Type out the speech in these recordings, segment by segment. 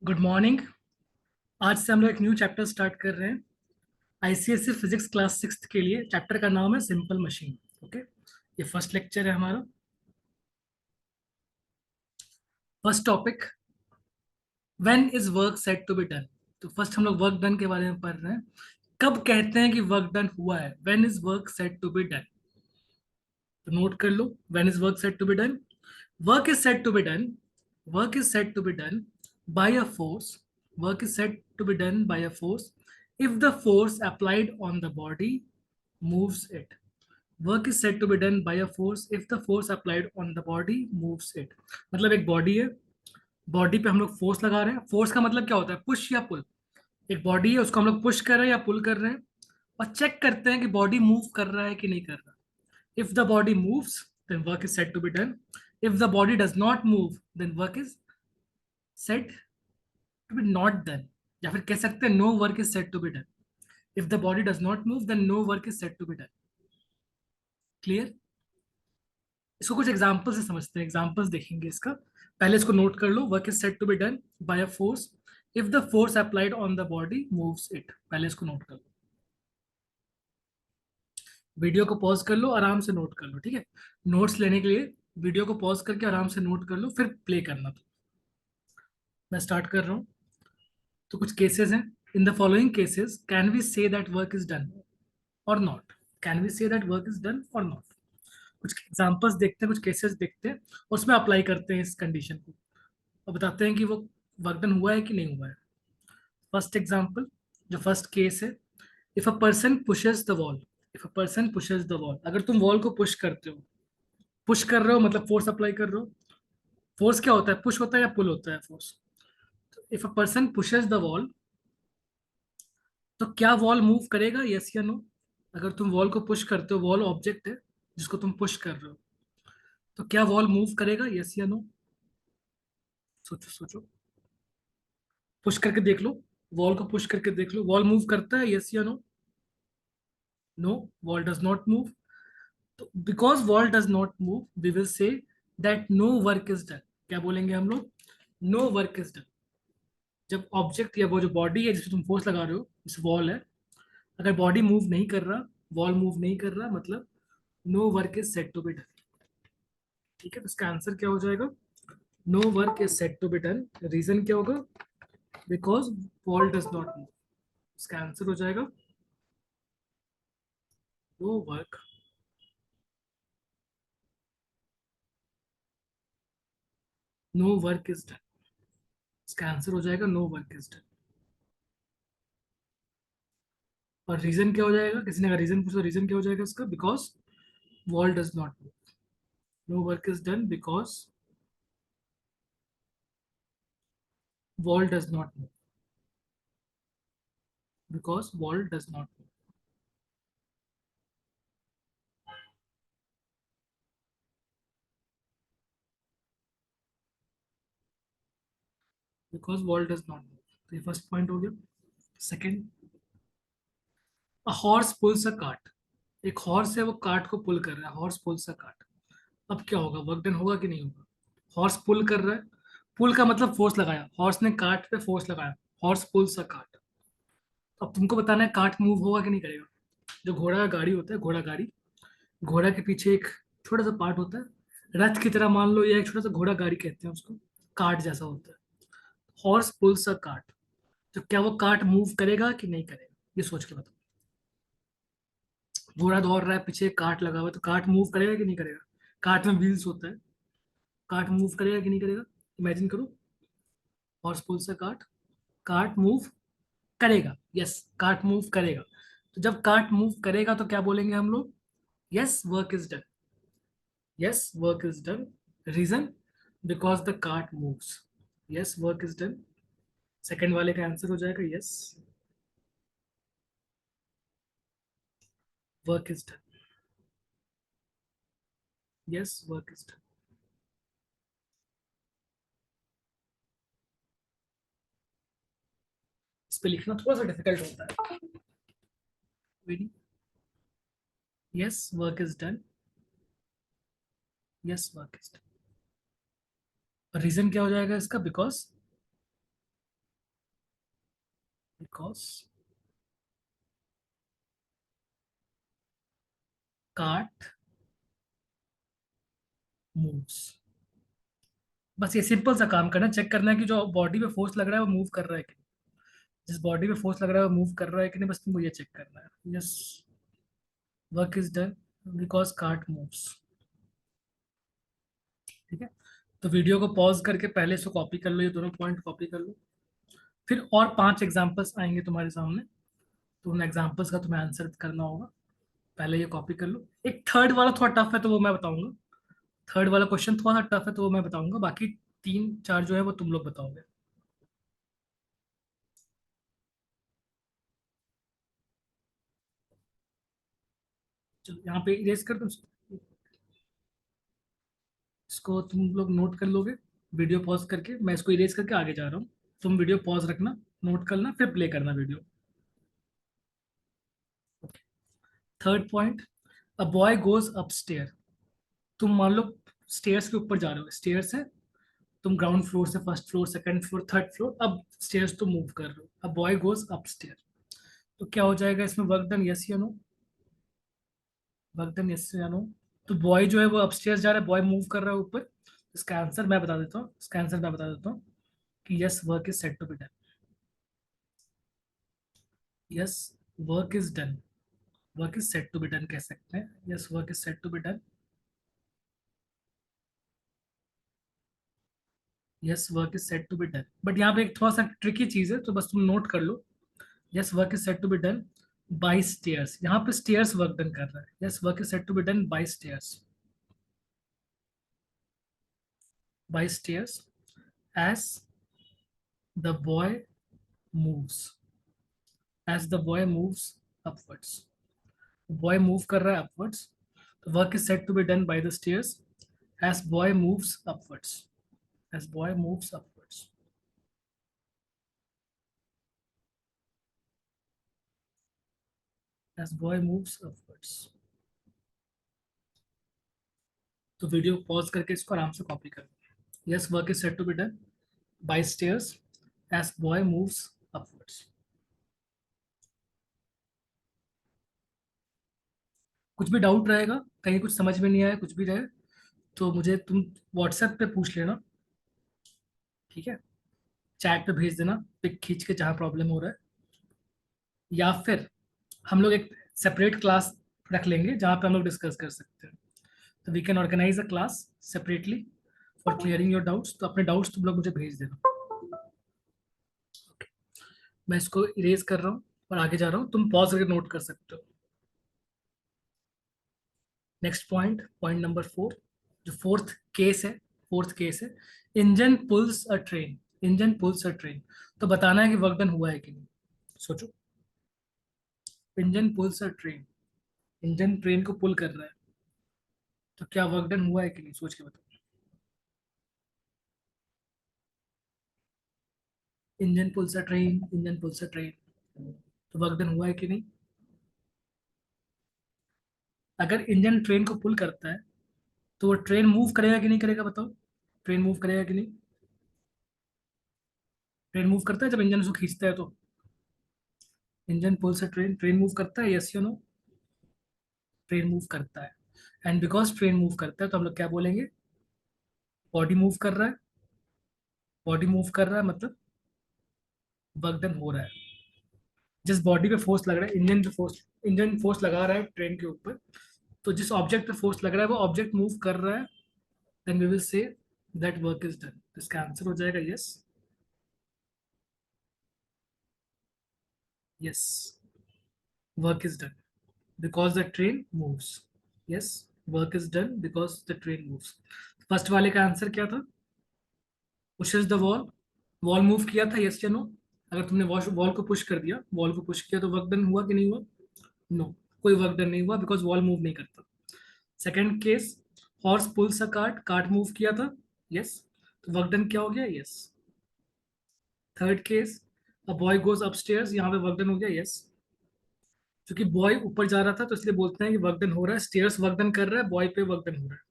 Good morning. आज से हम लोग एक न्यू चैप्टर स्टार्ट कर रहे हैं आईसीएससी फिजिक्स क्लास सिक्स के लिए। चैप्टर का नाम है सिंपल मशीन। ओके, ये फर्स्ट लेक्चर है हमारा। First topic, when is work said to be done. तो फर्स्ट हम लोग वर्क डन के बारे में पढ़ रहे हैं। कब कहते हैं कि वर्क डन हुआ है? When is work said to be done. तो नोट कर लो, when is work said to be done. Work is said to be done, work is said to be done by a force, work is said to be done by a force if the force applied on the body moves it. Work is said to be done by a force if the force applied on the body moves it. मतलब एक body है, body पे हम लोग force लगा रहे हैं। Force का मतलब क्या होता है? पुश या पुल। एक बॉडी है, उसको हम लोग पुश कर रहे हैं या पुल कर रहे हैं, और चेक करते हैं कि बॉडी मूव कर रहा है कि नहीं कर रहा। If the body moves, then work is said to be done. If the body does not move, then work is said to be not done. या फिर कह सकते हैं no work is said to be done. If the body does not move then no work is said to be done. Clear? इसको कुछ example से समझते हैं, एग्जांपल्स देखेंगे इसका। पहले इसको नोट कर लो, work is said to be done by a force if the force applied on the body moves it. पहले इसको नोट कर लो, वीडियो को पॉज कर लो, आराम से नोट कर लो, ठीक है? नोट्स लेने के लिए वीडियो को पॉज करके आराम से नोट कर लो, फिर प्ले करना। तो मैं स्टार्ट कर रहा हूँ। तो कुछ केसेस हैं। In the following cases can we say that work is done और not? Can we say that work is done और नॉट? कुछ एग्जांपल्स देखते हैं, कुछ केसेस देखते हैं, उसमें अप्लाई करते हैं इस कंडीशन को और बताते हैं कि वो वर्क डन हुआ है कि नहीं हुआ है। फर्स्ट एग्जांपल, जो फर्स्ट केस है, if a person pushes the wall. If a person pushes the wall, अगर तुम वॉल को पुश करते हो, पुश कर रहे हो मतलब फोर्स अप्लाई कर रहे हो। फोर्स क्या होता है? पुश होता है या पुल होता है? Force. If a person pushes the wall, तो क्या वॉल मूव करेगा? यस या नो? अगर तुम वॉल को पुश करते हो, वॉल ऑब्जेक्ट है जिसको तुम पुश कर रहे हो, तो क्या वॉल मूव करेगा? यस या नो? सोचो सोचो, पुश करके देख लो, वॉल को पुश करके देख लो, वॉल मूव करता है? यस या no? No, wall does not move. तो because wall does not move we will say that no work is done. क्या बोलेंगे हम लोग? No work is done. जब ऑब्जेक्ट या वो जो बॉडी है जिसपे तुम फोर्स लगा रहे हो, जैसे वॉल है, अगर बॉडी मूव नहीं कर रहा, वॉल मूव नहीं कर रहा, मतलब no work is said to be done. ठीक है, तो इसका आंसर क्या हो जाएगा? No work is said to be done. Reason क्या होगा? Because wall does not move. इसका आंसर हो जाएगा no work no work is done. इसका आंसर हो जाएगा नो वर्क इज डन। और रीजन क्या हो जाएगा? किसी ने अगर रीजन पूछा, रीजन क्या हो जाएगा इसका? Because wall does not move. No work is done because wall does not move. Because wall does not move. Because wall does not move. तो ये फर्स्ट पॉइंट हो गया। Second, a horse pulls a cart. एक horse है, वो cart को pull कर रहा है। Horse pulls a cart. अब क्या होगा? वर्क डन होगा कि नहीं होगा? हॉर्स पुल कर रहा है, पुल का मतलब फोर्स लगाया, हॉर्स ने कार्ट पे फोर्स लगाया, हॉर्स पुल्स अ कार्ट। अब तुमको बताना है कार्ट मूव होगा कि नहीं करेगा। जो घोड़ा का गाड़ी होता है, घोड़ा गाड़ी, घोड़ा के पीछे एक छोटा सा पार्ट होता है, रथ की तरह मान लो, या एक छोटा सा घोड़ा गाड़ी कहते हैं उसको, कार्ट जैसा होता है। Horse pulls a cart. तो क्या वो कार्ट मूव करेगा कि नहीं करेगा? ये सोच के बताओ। घोड़ा दौड़ रहा है, पीछे एक कार्ट लगा हुआ है, तो कार्ट मूव करेगा कि नहीं करेगा? कार्ट में व्हील्स होता है, कार्ट मूव करेगा कि नहीं करेगा? इमेजिन करो, horse pulls a cart, cart move करेगा। यस, कार्ट मूव करेगा। तो जब कार्ट मूव करेगा तो क्या बोलेंगे हम लोग? Yes work is done. Yes work is done. Reason? Because the cart moves. Yes work is done. Second वाले का आंसर हो जाएगा yes work is done. Yes work is done. इस पे लिखना थोड़ा सा डिफिकल्ट होता है। Yes work is done. Yes work is done. Reason क्या हो जाएगा इसका? Because because cart moves. बस ये सिंपल सा काम करना, चेक करना है कि जो बॉडी पे फोर्स लग रहा है वो मूव कर रहा है कि नहीं। जिस बॉडी पे फोर्स लग रहा है वो मूव कर रहा है कि नहीं, बस तुमको ये चेक करना है। Yes, work is done because cart moves. ठीक है, तो वीडियो को पॉज करके पहले से कॉपी कर लो, ये दोनों पॉइंट कॉपी कर लो। फिर और 5 एग्जांपल्स आएंगे तुम्हारे सामने, तो उन एग्जांपल्स का तुम्हें आंसर करना होगा। पहले ये कॉपी कर लो। एक थर्ड वाला थोड़ा टफ है तो वो मैं बताऊंगा। थर्ड वाला क्वेश्चन थोड़ा सा टफ है तो वो मैं बताऊंगा, बाकी 3 4 जो है वो तुम लोग बताओगे। चलो यहाँ पे इरेज कर दो इसको, तुम लोग नोट कर लोगे। वीडियो पॉज करके मैं इसको इरेज करके आगे जा रहा हूँ। तुम वीडियो पॉज रखना, नोट करना, फिर प्ले करना video. Third point, a boy goes upstair. तुम मान लो स्टेयर्स के ऊपर जा रहे हो, स्टेयर्स है, तुम ग्राउंड फ्लोर से first floor, second floor, third floor, अब स्टेयर्स तुम मूव कर रहे हो, अब बॉय गोज अपस्टेयर। तो क्या हो जाएगा इसमें, वर्क डन यस या नो? वर्क डन यस या नो? तो बॉय जो है वो अपस्टेयर्स जा रहा है, बॉय मूव कर रहा है ऊपर। इसका आंसर मैं बता देता हूँ, इसका आंसर मैं बता देता हूँ कि yes, work is said to be done. Yes, work is done. Work is said to be done कह सकते हैं। Yes, work is said to be done. Yes, work is said to be done, but यहाँ पे एक थोड़ा सा tricky चीज है, तो बस तुम नोट कर लो। Yes, work is said to be done by stairs. यहाँ पे स्टेयर्स वर्क डन कर रहा है। Yes, work is said to be done by stairs. By stairs as the boy moves. As the boy moves upwards. Boy move कर रहा है upwards, तो work is said to be done by the stairs as boy moves upwards. As boy moves upwards. As boy moves upwards. तो video pause करके इसको आराम से copy कर। Yes, work is said to be done by stairs as boy moves upwards. कुछ भी doubt रहेगा, कहीं कुछ समझ में नहीं आया, कुछ भी रहे, तो मुझे तुम व्हाट्सएप पे पूछ लेना। ठीक है, चैट पे भेज देना पिक खींच के जहाँ प्रॉब्लम हो रहा है, या फिर हम लोग एक सेपरेट क्लास रख लेंगे जहाँ पे हम लोग डिस्कस कर सकते हैं। तो we can organise a class separately for clearing your doubts. तो अपने डाउट्स तुम लोग मुझे भेज देना। मैं इसको इरेज कर रहा हूँ और आगे जा रहा हूँ, तुम पॉज करके नोट कर सकते हो। नेक्स्ट पॉइंट, पॉइंट नंबर 4, जो फोर्थ केस है। फोर्थ केस है, इंजन पुल्स अ ट्रेन। इंजन पुल्स अ ट्रेन, तो बताना है कि वर्क डन हुआ है कि नहीं। सोचो, इंजन पुल्स अ ट्रेन, इंजन ट्रेन को पुल कर रहा है, तो क्या वर्क डन हुआ है कि नहीं, सोच के बताओ। इंजन पुल्स अ ट्रेन, इंजन पुल्स अ ट्रेन, तो वर्क डन हुआ है कि नहीं। अगर इंजन ट्रेन को पुल करता है तो वो ट्रेन मूव करेगा कि नहीं करेगा, बताओ। ट्रेन मूव करेगा कि नहीं। ट्रेन मूव करता है जब इंजन उसको खींचता है तो। इंजन पुल से ट्रेन, ट्रेन मूव करता है, यस या नो? ट्रेन मूव करता है। एंड बिकॉज ट्रेन मूव करता है तो हम लोग क्या बोलेंगे, बॉडी मूव कर रहा है। बॉडी मूव कर रहा है मतलब वर्क डन हो रहा है। जिस बॉडी पे फोर्स लग रहा है, इंजन पे फोर्स, इंजन फोर्स लगा रहा है ट्रेन के ऊपर, तो जिस ऑब्जेक्ट पे फोर्स लग रहा है वो ऑब्जेक्ट मूव कर रहा है, then we will say that work is done. इसका आंसर हो जाएगा yes. Yes, work is done because the train moves. Yes, work is done because the train moves. First वाले का आंसर क्या था, pushes the wall. Wall move किया था, yes या नो? अगर तुमने वॉश वॉल को पुश कर दिया, वॉल को पुश किया, तो वर्क डन हुआ कि नहीं हुआ? नो, कोई वर्क डन नहीं हुआ बिकॉज वॉल मूव नहीं करता। Second case, horse pulls a cart, cart move किया था, यस, तो वर्क डन क्या हो गया, yes. Third case, a boy goes upstairs, यहाँ पे वर्क डन हो गया, यस। क्योंकि बॉय ऊपर जा रहा था तो इसलिए बोलते हैं कि वर्क डन हो रहा है, स्टेयर्स वर्क डन कर रहा है, बॉय पे वर्क डन हो रहा है।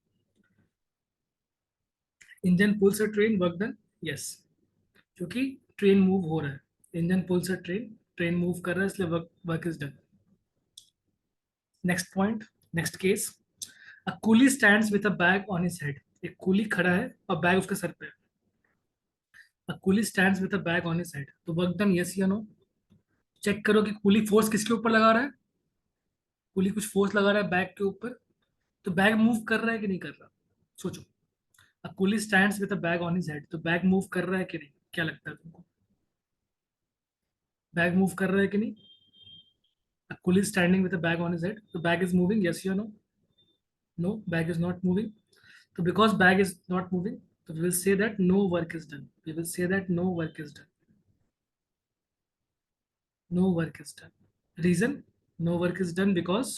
इंजन पुल्स अ ट्रेन, वर्क डन, यस, क्योंकि ट्रेन मूव हो रहा है। इंजन पुल्स अ ट्रेन, ट्रेन मूव कर रहा है इसलिए work work is done. Next point, next case. A coolie stands with a bag on his head. एक कूली खड़ा है और बैग उसके सर पे है. A coolie stands with a bag on his head. तो वर्क डन यस या नो. चेक करो कि कूली फोर्स किसके ऊपर लगा रहा है. कूली कुछ फोर्स लगा रहा है बैग के ऊपर. तो बैग मूव कर रहा है कि नहीं कर रहा. सोचो. A coolie stands with a bag on his head. तो बैग मूव कर रहा है कि नहीं, क्या लगता है तुमको. बैग मूव कर रहा है कि नहीं. A coolie is standing with a bag on his head. The bag is moving. Yes or no? No, bag is not moving. So because bag is not moving, so we will say that no work is done. We will say that no work is done. No work is done. Reason? No work is done because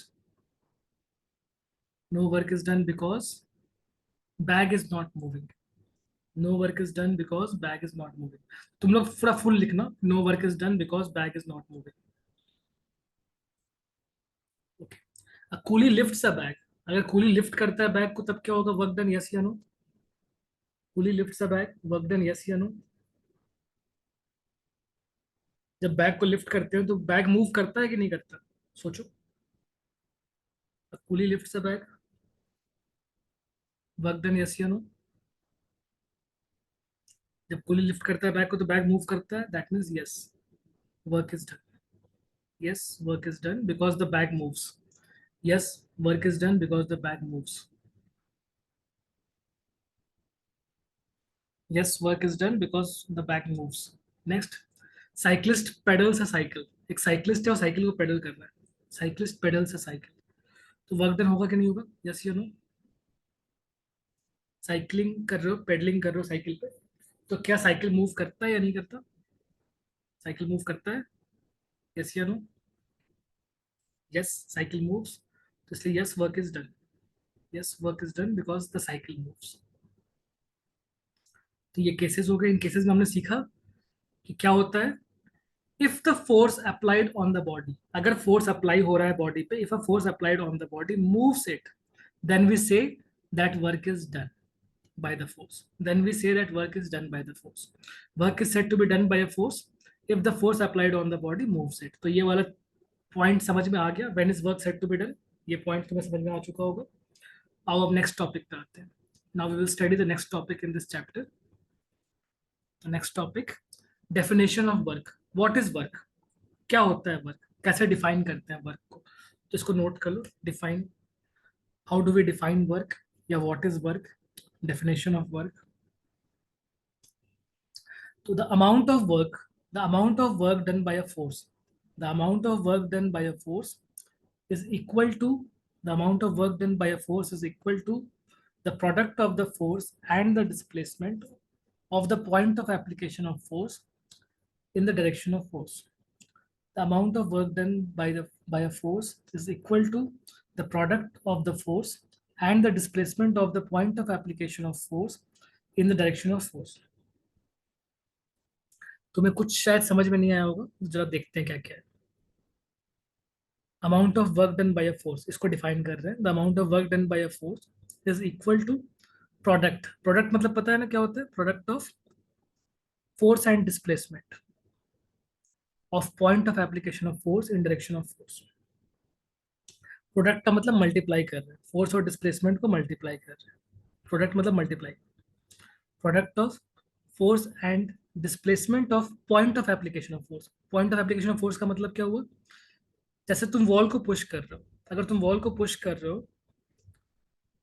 no work is done because bag is not moving. No work is done because bag is not moving. तुम लोग पूरा full लिखना. No work is done because bag is not moving. Okay. A coolie lifts a bag. अगर coolie lift करता है bag को तब क्या होगा. वर्क डन यस या no. Coolie lifts a bag. Work done yes या नो. जब बैग को लिफ्ट करते हो तो बैग मूव करता है कि नहीं करता. सोचो. कूली लिफ्ट अ बैग. वर्क डन यस या नो. जब कूली लिफ्ट करता है बैग को तो बैग मूव करता है. That means yes, work is done. Yes, work is done because the bag moves. Yes, work is done because the bag moves. Yes, work is done because the bag moves. Next. Cyclist pedals a cycle. एक cyclist है और cycle को pedal कर रहा है. Cyclist pedals अ cycle. तो work done होगा कि नहीं होगा. यस या नो. साइकिलिंग कर रहे हो, पेडलिंग कर रहे हो साइकिल पे. तो क्या साइकिल मूव करता है या नहीं करता. साइकिल मूव करता है. यस या नो. Yes, cycle moves. तो इसलिए yes, work is done. Yes, work is done because the cycle moves. तो ये केसेस हो गए. इन केसेस में हमने सीखा कि क्या होता है. If the force applied on the body, अगर फोर्स अप्लाई हो रहा है बॉडी पे, if a force applied on the body moves it, then we say that work is done by the force. Then we say that work is done by the force. Work is said to be done by a force if the force applied on the body moves it. तो ये वाला point समझ में आ गया. When is work said to be done. ये point तुम्हें समझ में आ चुका होगा. आओ अब नेक्स्ट टॉपिक पे आते हैं. Now we will study the next topic in this chapter. Next topic, definition of work. What is work. क्या होता है वर्क. कैसे डिफाइन करते हैं वर्क को. तो इसको नोट कर लो. Define. How do we define work, या what is work. Definition of work. So the amount of work done by a force, the amount of work done by a force is equal to the amount of work done by a force is equal to the product of the force and the displacement of the point of application of force in the direction of force. The amount of work done by a force is equal to the product of the force and the displacement of the point of application of force in the direction of force. तुम्हें कुछ शायद समझ में नहीं आया होगा. जरा देखते हैं क्या क्या है. Amount of work done by a force, इसको डिफाइन कर रहे हैं. The amount of work done by a force is equal to product. Product मतलब पता है ना क्या होता है. Product of force and displacement of point of application of force in direction of force. Product का मतलब मल्टीप्लाई कर रहे हैं. फोर्स और डिस्प्लेसमेंट को मल्टीप्लाई कर रहे हैं. प्रोडक्ट मतलब multiply. Product of force and displacement of point of application of force. Point of application of force का मतलब क्या हुआ. जैसे तुम वॉल को पुश कर रहे हो. अगर तुम वॉल को पुश कर रहे हो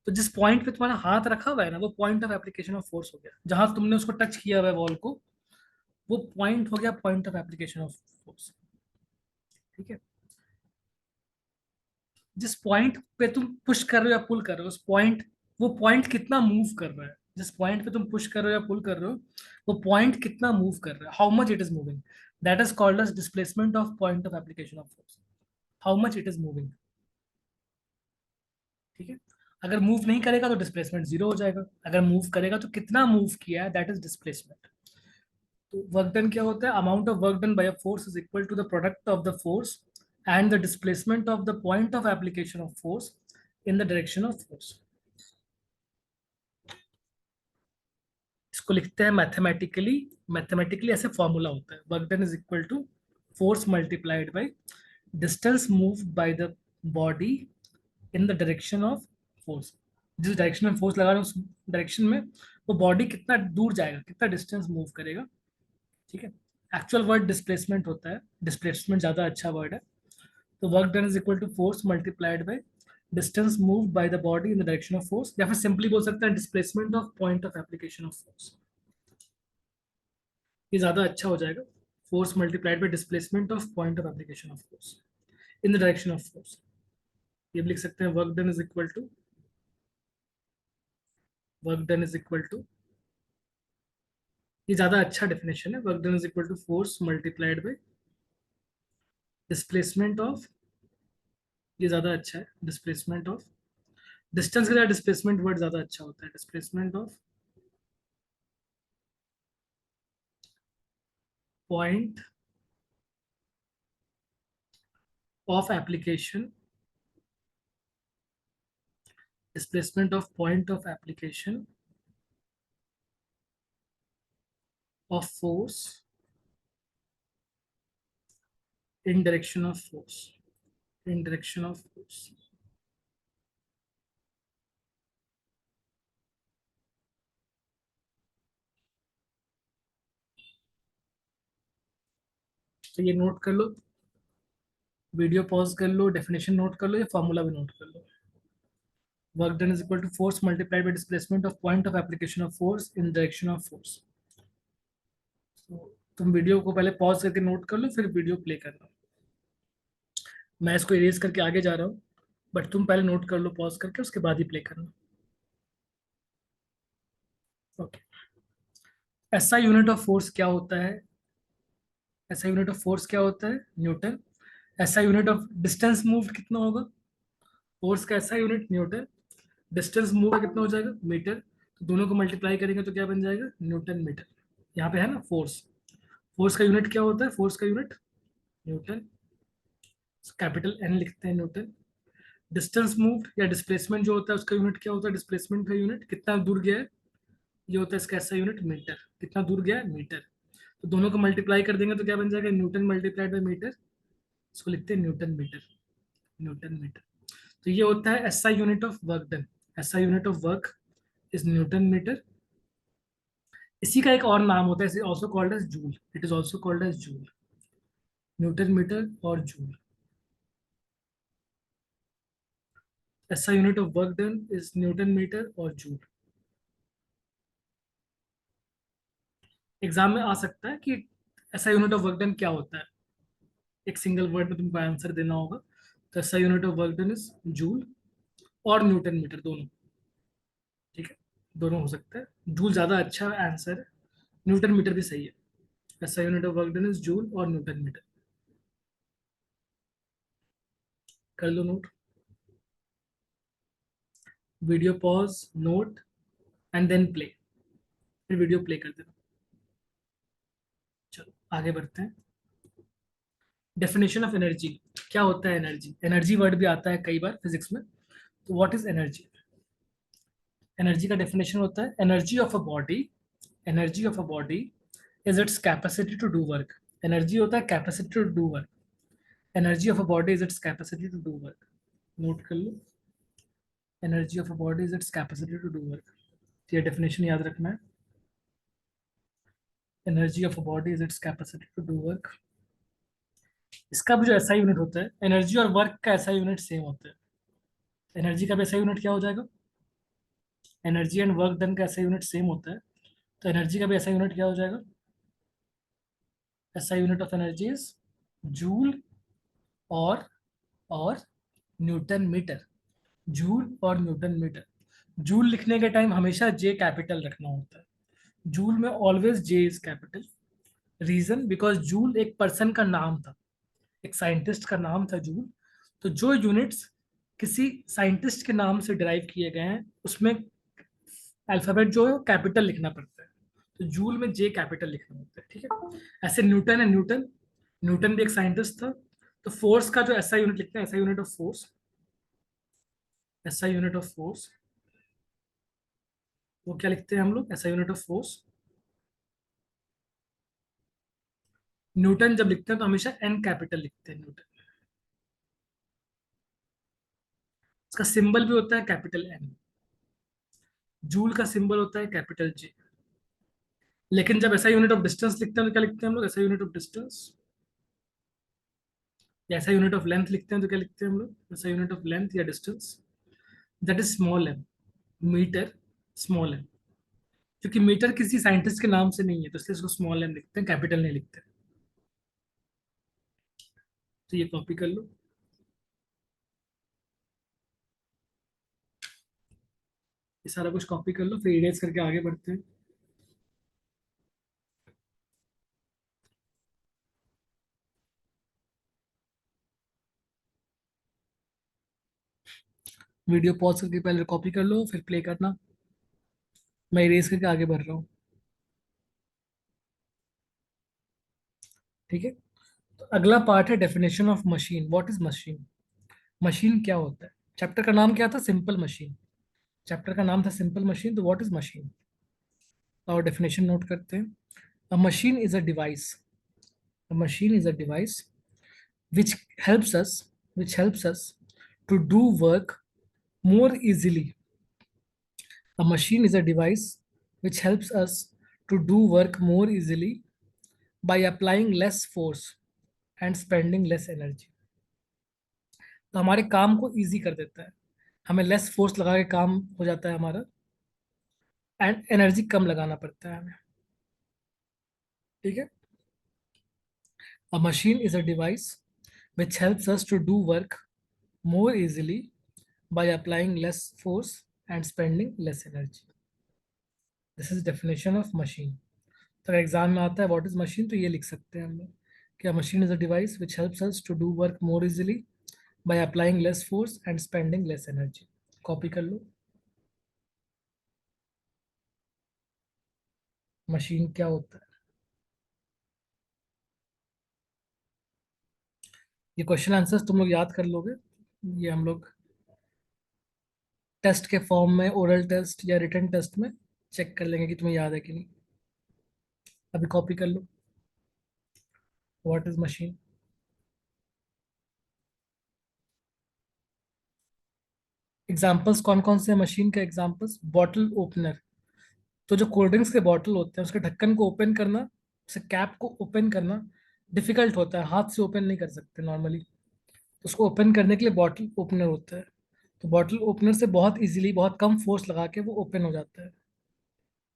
तो जिस पॉइंट पे तुम्हारा हाथ रखा हुआ है ना, वो point of application of force हो गया. जहां तुमने उसको टच किया हुआ है वॉल को, वो पॉइंट हो गया point of application of force. ठीक है. जिस पॉइंट पे तुम पुश कर रहे हो या पुल कर रहे हो, उस पॉइंट, वो पॉइंट कितना मूव कर रहा है. जिस पॉइंट पे तुम पुश कर रहे हो या पुल कर रहे हो, वो पॉइंट कितना मूव कर रहा है, how much it is moving, that is called as displacement of point of application of force. How much it is moving. ठीक है. अगर मूव नहीं करेगा तो डिस्प्लेसमेंट जीरो हो जाएगा. अगर मूव करेगा तो कितना मूव किया है, दैट इज डिस्प्लेसमेंट. तो वर्क डन क्या होता है. Amount of work done by a force is equal to the product of the force and the displacement of the point of application of force in the direction of force. इसको लिखते हैं mathematically. Mathematically ऐसे formula होता है. Work done is equal to force multiplied by distance move by the body in the direction of force. जिस direction में force लगा रहे हैं उस डायरेक्शन में वो बॉडी कितना दूर जाएगा, कितना डिस्टेंस मूव करेगा। ठीक है। एक्चुअल वर्ड डिस्प्लेसमेंट होता है, डिस्प्लेसमेंट ज्यादा अच्छा वर्ड है। तो work done is equal to force multiplied by distance move by the body in the direction of force, या फिर सिंपली बोल सकते हैं displacement of point of application of force. ये ज्यादा अच्छा हो जाएगा। Force multiplied by displacement of point of application of force in the direction of force. ये भी लिख सकते हैं work done is equal to, work done is equal to, ये ज्यादा अच्छा डेफिनेशन है। Work done is equal to force multiplied by displacement of, ये ज्यादा अच्छा है, डिस्प्लेसमेंट ऑफ, डिस्टेंस के साथ डिस्प्लेसमेंट वर्ड ज्यादा अच्छा होता है, displacement of point of application, displacement of point of application of force in direction of force, in direction of force. तो ये नोट कर लो, वीडियो पॉज कर लो, डेफिनेशन नोट कर लो, ये फॉर्मूला भी नोट कर लो। Work done is equal to force multiplied by displacement of point of application of force in direction of force. तो तुम वीडियो को पहले पॉज करके नोट कर लो, फिर वीडियो प्ले करना। मैं इसको इरेज करके आगे जा रहा हूँ, बट तुम पहले नोट कर लो पॉज करके, उसके बाद ही प्ले करना। ओके। ऐसा यूनिट ऑफ फोर्स क्या होता है, ऐसा यूनिट ऑफ फोर्स क्या होता है, न्यूटन। ऐसा यूनिट ऑफ डिस्टेंस मूव कितना होगा, फोर्स का ऐसा यूनिट न्यूटन, डिस्टेंस मूव कितना हो जाएगा, मीटर। तो दोनों को मल्टीप्लाई करेंगे तो क्या बन जाएगा, न्यूटन मीटर। यहाँ पे है ना फोर्स, फोर्स का यूनिट क्या होता है, फोर्स का यूनिट न्यूटन, कैपिटल एन लिखते हैं न्यूटन। डिस्टेंस मूव या डिस्प्लेसमेंट जो होता है उसका यूनिट क्या होता है, डिस्प्लेसमेंट का यूनिट कितना दूर गया है, ये होता है इसका ऐसा यूनिट मीटर, कितना दूर गया है मीटर। तो दोनों को मल्टीप्लाई कर देंगे तो क्या बन जाएगा, न्यूटन मल्टीप्लाइड बाई मीटर, इसको लिखते हैं न्यूटन मीटर, न्यूटन मीटर। तो ये होता है SI unit of work done, SI unit of work is newton metre. इसी का एक और नाम होता है, also called as joule, it is also called as joule, newton metre और joule. SI unit of work done is newton metre और joule. Exam में आ सकता है कि ऐसा यूनिट ऑफ वर्क डन क्या होता है, एक सिंगल वर्ड में तुमको आंसर देना होगा। तो ऐसा unit of work done is joule और न्यूटन मीटर दोनों। ठीक है, दोनों हो सकता है, जूल ज्यादा अच्छा आंसर है, न्यूटन मीटर भी सही है। ऐसा unit of work done is joule और न्यूटन मीटर। कर लो note, video pause, note and then play, फिर वीडियो प्ले कर देना। चलो आगे बढ़ते हैं। डेफिनेशन ऑफ एनर्जी, क्या होता है एनर्जी, एनर्जी वर्ड भी आता है कई बार फिजिक्स में। तो व्हाट इज एनर्जी, एनर्जी का डेफिनेशन होता है energy of a body, energy of a body is its capacity to do work. Energy होता है capacity to do work, energy of a body is its capacity to do work. Note कर लो, energy of a body is its capacity to do work. ये definition याद रखना है, energy of a body is its capacity to do work. इसका भी जो ऐसा यूनिट होता है, एनर्जी और वर्क का ऐसा यूनिट सेम होता है। एनर्जी का भी ऐसा यूनिट क्या हो जाएगा, एनर्जी एंड वर्क डन का ऐसा यूनिट सेम होता है। तो एनर्जी का भी ऐसा यूनिट क्या हो जाएगा, ऐसा unit of energy is joule और और न्यूटन मीटर, जूल और न्यूटन मीटर। जूल लिखने के टाइम हमेशा जे कैपिटल रखना होता है, जूल में always J is capital. Reason because joule एक पर्सन का नाम था, एक साइंटिस्ट का नाम था जूल। तो जो यूनिट्स किसी साइंटिस्ट के नाम से डिराइव किए गए हैं उसमें अल्फाबेट जो है कैपिटल लिखना पड़ता है। तो जूल में जे कैपिटल लिखना होता है। ठीक है, ऐसे न्यूटन है, न्यूटन, न्यूटन भी एक साइंटिस्ट था। तो फोर्स का जो ऐसा यूनिट लिखते हैं, ऐसा यूनिट ऑफ फोर्स, ऐसा यूनिट ऑफ फोर्स, वो क्या लिखते हैं हम लोग, ऐसा यूनिट ऑफ फोर्स न्यूटन जब लिखते हैं तो हमेशा एन कैपिटल लिखते हैं न्यूटन। इसका सिंबल भी होता है कैपिटल एन। जूल का सिंबल होता है कैपिटल जे। लेकिन जब ऐसा यूनिट ऑफ डिस्टेंस लिखते हैं तो क्या लिखते हैं हम लोग, ऐसा यूनिट ऑफ डिस्टेंस, या ऐसा यूनिट ऑफ लेंथ लिखते हैं तो क्या लिखते हैं हम लोग, ऐसा यूनिट ऑफ लेंथ या distance, that is small M. Metre, small M. क्योंकि मीटर किसी साइंटिस्ट के नाम से नहीं है तो इसलिए इसको स्मॉल एम लिखते हैं, कैपिटल नहीं लिखते। तो ये कॉपी कर लो। ये सारा कुछ कॉपी कर लो, फिर इरेज करके आगे बढ़ते हैं। वीडियो पॉज करके पहले कॉपी कर लो, फिर प्ले करना। मैं इरेज करके आगे बढ़ रहा हूँ। ठीक है। तो अगला पार्ट है definition of machine. What is machine? Machine क्या होता है? चैप्टर का नाम क्या था? Simple machine. चैप्टर का नाम था सिंपल मशीन, तो व्हाट इज मशीन? और डेफिनेशन नोट करते हैं। अ machine is a device. A machine is a device which helps us which helps us to do work more easily. A machine is a device which helps us to do work more easily by applying less force and spending less energy. तो हमारे काम को easy कर देता है। हमें less force लगा के काम हो जाता है हमारा, एंड एनर्जी कम लगाना पड़ता है हमें। ठीक है। A machine is a device which helps us to do work more easily by applying less force and spending less energy. This is definition of machine. तो एग्जाम में आता है व्हाट इज मशीन, तो ये लिख सकते हैं हम लोग, क्या machine is a device which helps us to do work more easily by applying less force and spending less energy. Copy कर लो। मशीन क्या होता है? ये क्वेश्चन आंसर्स तुम लोग याद कर लोगे। ये हम लोग टेस्ट के फॉर्म में, ओरल टेस्ट या रिटन टेस्ट में चेक कर लेंगे कि तुम्हें याद है कि नहीं। अभी कॉपी कर लो। What is machine? एग्जाम्पल्स कौन कौन से मशीन के एग्जाम्पल्स? Bottle opener. तो जो कोल्ड ड्रिंक्स के बॉटल होते हैं उसके ढक्कन को ओपन करना, उसे कैप को ओपन करना डिफिकल्ट होता है, हाथ से ओपन नहीं कर सकते नॉर्मली। तो उसको ओपन करने के लिए बॉटल ओपनर होता है। तो बॉटल ओपनर से बहुत इजीली, बहुत कम फोर्स लगा के वो ओपन हो जाता है।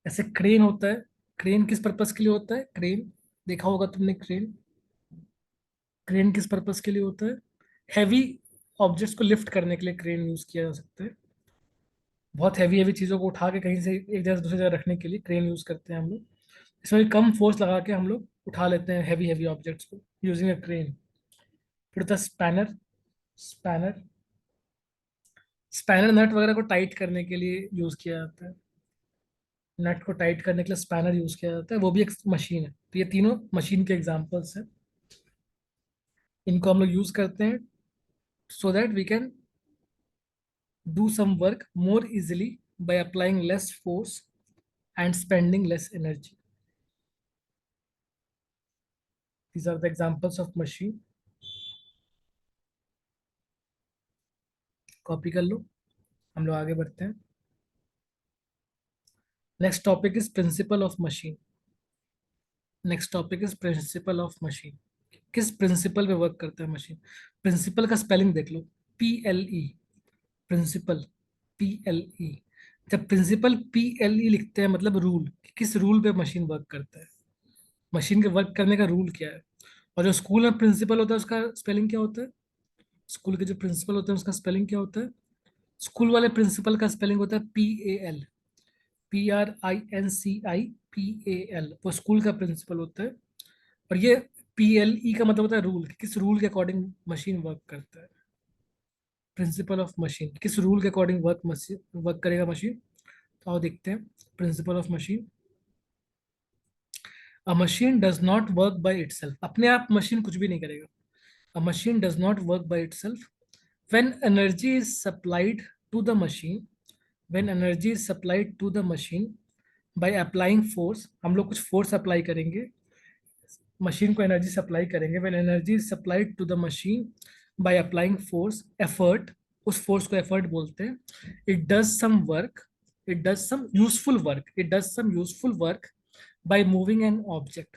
ऐसे क्रेन होता है। क्रेन किस पर्पस के लिए होता है? क्रेन, देखा होगा तुमने क्रेन। क्रेन किस पर्पस के लिए होता है? हैवी ऑब्जेक्ट्स को लिफ्ट करने के लिए क्रेन यूज किया जा सकता है। बहुत हैवी हैवी चीज़ों को उठा के कहीं से एक जगह से दूसरी जगह रखने के लिए क्रेन यूज करते हैं हम लोग। इसमें भी कम फोर्स लगा के हम लोग उठा लेते हैं हैवी हैवी ऑब्जेक्ट्स को यूजिंग अ क्रेन। फिर होता है स्पैनर। स्पैनर, स्पैनर नट वगैरह को टाइट करने के लिए यूज किया जाता है। नट को टाइट करने के लिए स्पैनर यूज किया जाता है, वो भी एक मशीन है। तो ये तीनों मशीन के एग्जांपल्स हैं। इनको हम लोग यूज करते हैं so that we can do some work more easily by applying less force and spending less energy. These are the examples of machine. Copy कर लो। हम लोग आगे बढ़ते हैं। Next topic is principle of machine. Next topic is principle of machine. किस principle पे work करता है मशीन? प्रिंसिपल का स्पेलिंग देख लो, PLE। Principle, PLE। जब प्रिंसिपल PLE लिखते हैं मतलब रूल, किस रूल पे मशीन वर्क करता है, मशीन के वर्क करने का रूल क्या है। और जो स्कूल में प्रिंसिपल होता है उसका स्पेलिंग क्या होता है? स्कूल के जो प्रिंसिपल होते हैं उसका स्पेलिंग क्या होता है? स्कूल वाले प्रिंसिपल का स्पेलिंग होता है PAL। PRINCIPAL, वो स्कूल का प्रिंसिपल होता है। और ये PLE का मतलब होता है रूल, किस रूल के अकॉर्डिंग मशीन वर्क करता है। प्रिंसिपल ऑफ मशीन, किस रूल के अकॉर्डिंग वर्क करेगा मशीन। तो आओ देखते हैं principle of machine. A machine does not work by itself. अपने आप मशीन कुछ भी नहीं करेगा। A machine does not work by itself when energy is supplied to the machine. When energy is supplied to the machine by applying force, हम लोग कुछ force apply करेंगे मशीन को एनर्जी सप्लाई करेंगे, when energy is supplied to the machine by applying force effort, उस force को effort बोलते हैं। It does some work, it does some useful work, it does some useful work by moving an object.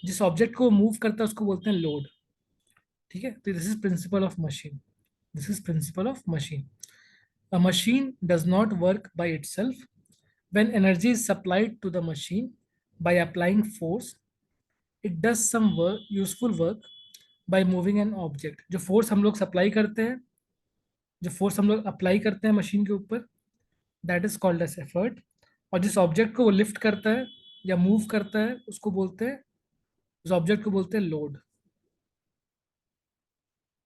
जिस object को move करता है उसको बोलते हैं लोड। ठीक है, तो this is principle of machine, this is principle of machine. A machine does not work by itself, when energy is supplied to the machine by applying force, it does some work, useful work by moving an object। जो force हम लोग supply करते हैं, जो force हम लोग apply करते हैं मशीन के ऊपर, that is called as effort. और जिस ऑब्जेक्ट को वो लिफ्ट करता है या मूव करता है उसको बोलते हैं, उस ऑब्जेक्ट को बोलते हैं लोड।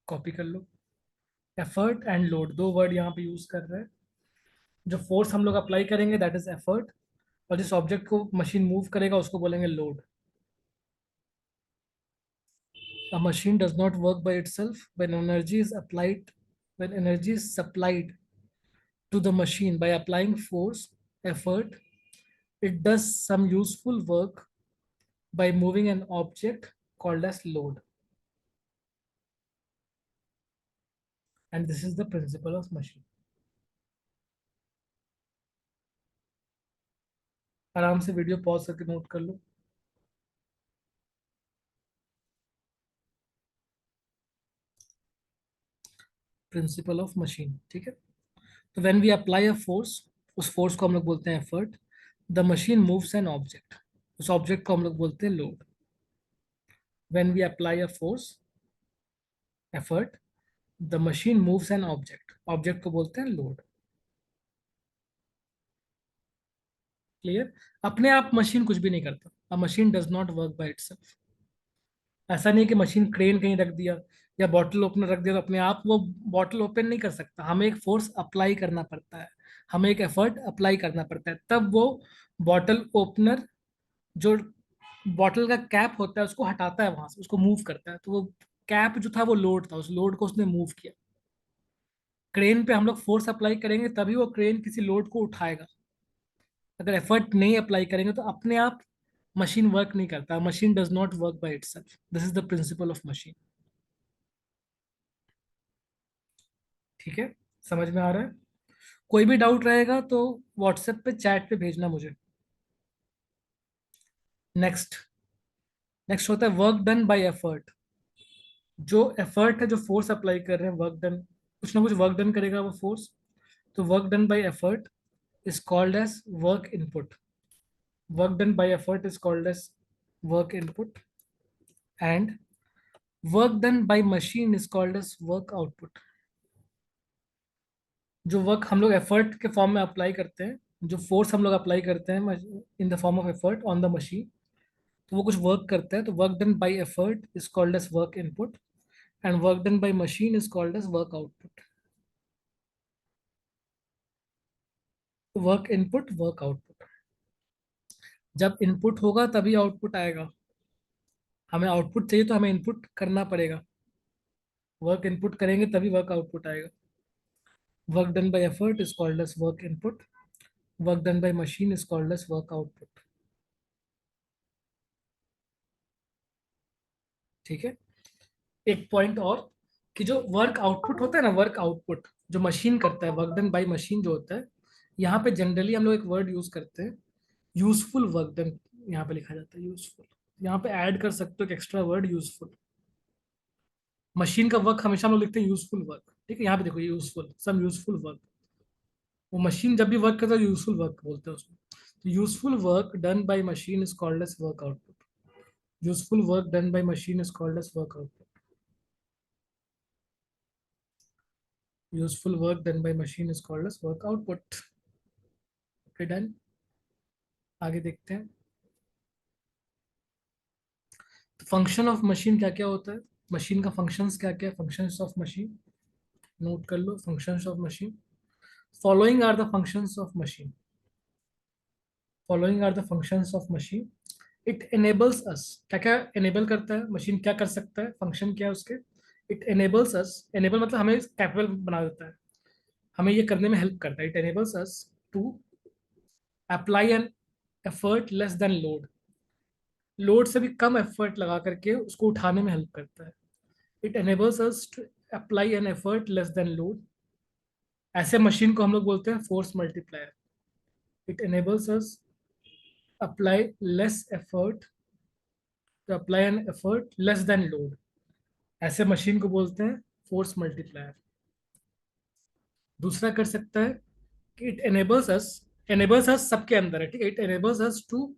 कॉपी कर लो, एफर्ट एंड लोड दो वर्ड यहाँ पे यूज कर रहे हैं। जो फोर्स हम लोग अप्लाई करेंगे दैट इज एफर्ट, और जिस ऑब्जेक्ट को मशीन मूव करेगा उसको बोलेंगे load. A machine does not work by itself when energy is applied, when energy is supplied to the machine by applying force, effort. It does some useful work by moving an object called as load. And this is the principle of machine. आराम से video pause करके note कर लो। Principal of machine, ठीक है। तो when we apply a force, उस force को हम लोग बोलते हैं effort. The machine moves an object, उस ऑब्जेक्ट को हम लोग बोलते हैं load. When we apply a force effort, the machine moves an object, object को बोलते हैं लोड। क्लियर। अपने आप मशीन कुछ भी नहीं करता, अ machine does not work by itself. ऐसा नहीं कि मशीन क्रेन कहीं रख दिया या बॉटल ओपनर रख दिया तो अपने आप वो बॉटल ओपन नहीं कर सकता। हमें एक फोर्स अप्लाई करना पड़ता है, हमें एक एफर्ट अप्लाई करना पड़ता है, तब वो बॉटल ओपनर, जो बॉटल का कैप होता है उसको हटाता है वहां से, उसको मूव करता है। तो वो कैप जो था वो लोड था, उस लोड को उसने मूव किया। क्रेन पे हम लोग फोर्स अप्लाई करेंगे तभी वो क्रेन किसी लोड को उठाएगा। अगर एफर्ट नहीं अप्लाई करेंगे तो अपने आप मशीन वर्क नहीं करता। Machine does not work by itself, this is the principal of machine. ठीक है, समझ में आ रहा है। कोई भी डाउट रहेगा तो व्हाट्सएप पे चैट पे भेजना मुझे। नेक्स्ट, नेक्स्ट होता है वर्क डन बाय एफर्ट। जो एफर्ट है, जो फोर्स अप्लाई कर रहे हैं, वर्क डन, कुछ ना कुछ वर्क डन करेगा वो फोर्स। तो work done by effort is called as work input. Work done by effort is called as work input, and work done by machine is called as work output। जो work हम लोग effort के form में apply करते हैं, जो force हम लोग अप्लाई करते हैं in the form of effort on the machine, तो वो कुछ वर्क करता है। तो work done by effort is called as work input, and work done by machine is called as work output. Work input, work output. जब input होगा तभी output आएगा। हमें आउटपुट चाहिए तो हमें इनपुट करना पड़ेगा। वर्क इनपुट करेंगे तभी वर्क आउटपुट आएगा। Work done by effort is called as work input, work done by machine is called as work output. ठीक है। एक पॉइंट और, कि जो वर्क आउटपुट होता है ना, वर्क आउटपुट जो मशीन करता है, वर्क डन बाय मशीन जो होता है, यहाँ पे जनरली हम लोग एक वर्ड यूज करते हैं, यूजफुल वर्क डन। यहाँ पे लिखा जाता है यूजफुल। यहाँ पे ऐड कर सकते हो एक एक्स्ट्रा वर्ड यूजफुल। मशीन का वर्क हमेशा हम लोग लिखते हैं यूजफुल वर्क। ठीक है, यहाँ पे देखो यूजफुल, सम यूजफुल वर्क। वो मशीन जब भी वर्क करता है यूजफुल वर्क बोलते हैं उसको। तो useful work done by machine is called as work output. Useful work done by machine is called as work output. Useful work done by machine is called as work output. Okay, done. आगे देखते हैं। तो function of machine क्या क्या होता है, machine का functions क्या क्या है, फंक्शंस ऑफ मशीन नोट कर लो। Functions of machine, following are the functions of machine. Following are the functions of machine. It enables us, क्या क्या एनेबल करता है मशीन, क्या कर सकता है, फंक्शन क्या है उसके। इट enables अस, एनेबल मतलब हमें कैपेबल बना देता है, हमें ये करने में हेल्प करता है। It enables us to apply an effort less than load. Load से भी कम एफर्ट लगा करके उसको उठाने में हेल्प करता है। It enables us to apply an effort less than load. ऐसे मशीन को हम लोग बोलते हैं force multiplier. It enables us apply less effort to apply an effort less than load। ऐसे मशीन को बोलते हैं फोर्स मल्टीप्लायर। दूसरा कर सकता है कि इट enables us सबके अंदर है, ठीक है। It enables us to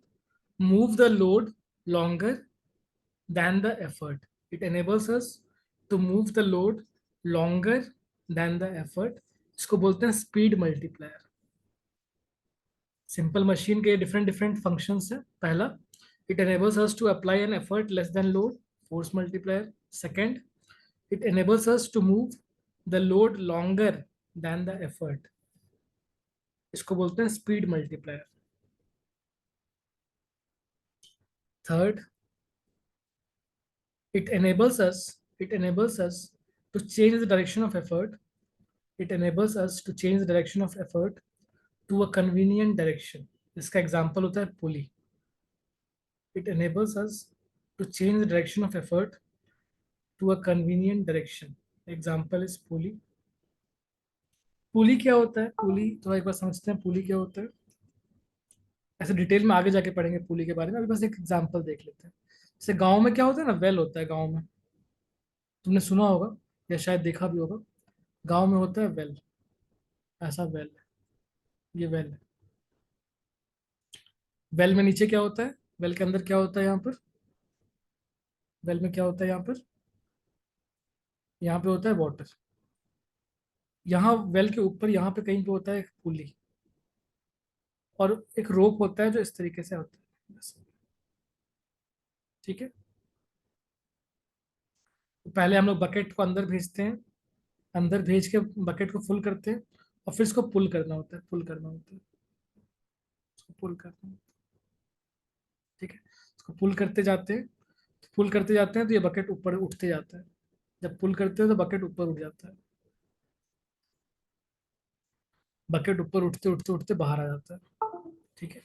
move the load longer than the effort। it enables us to move the load longer than the effort। इसको बोलते हैं स्पीड मल्टीप्लायर। सिंपल मशीन के डिफरेंट डिफरेंट फंक्शंस है। पहला, it enables us to apply an effort less than load, force multiplier। second, it enables us to move the load longer than the effort, इसको बोलते हैं speed multiplier. Third, it enables us to change the direction of effort। it enables us to change the direction of effort to a convenient direction। इसका example होता है पुली। it enables us to change the direction of effort to a convenient direction। example is pulley। पुली क्या होता है? पुली तो एक बार समझते हैं पुली क्या होता है। ऐसे डिटेल में आगे जाके पढ़ेंगे पुली के बारे में, अभी बस एक एग्जांपल देख लेते हैं। जैसे गांव में क्या होता है ना, वेल होता है गांव में, तुमने सुना होगा या शायद देखा भी होगा। गांव में होता है वेल, ऐसा वेल है, ये वेल है। वेल में नीचे क्या होता है, वेल के अंदर क्या होता है यहाँ पर, वेल में क्या होता है यहाँ पे होता है वाटर। यहाँ वेल के ऊपर यहाँ पे कहीं पे होता है एक पुली, और एक रोप होता है जो इस तरीके से होता है बस, ठीक है। तो पहले हम लोग बकेट को अंदर भेजते हैं, अंदर भेज के बकेट को फुल करते हैं, और फिर इसको पुल करना होता है, पुल करना होता है, इसको पुल करना होता है, ठीक है। इसको पुल करते जाते हैं, तो पुल करते जाते हैं तो ये बकेट ऊपर उठते जाता है। जब पुल करते हैं तो बकेट ऊपर उठ जाता है, बकेट ऊपर उठते उठते उठते बाहर आ जाता है, ठीक है।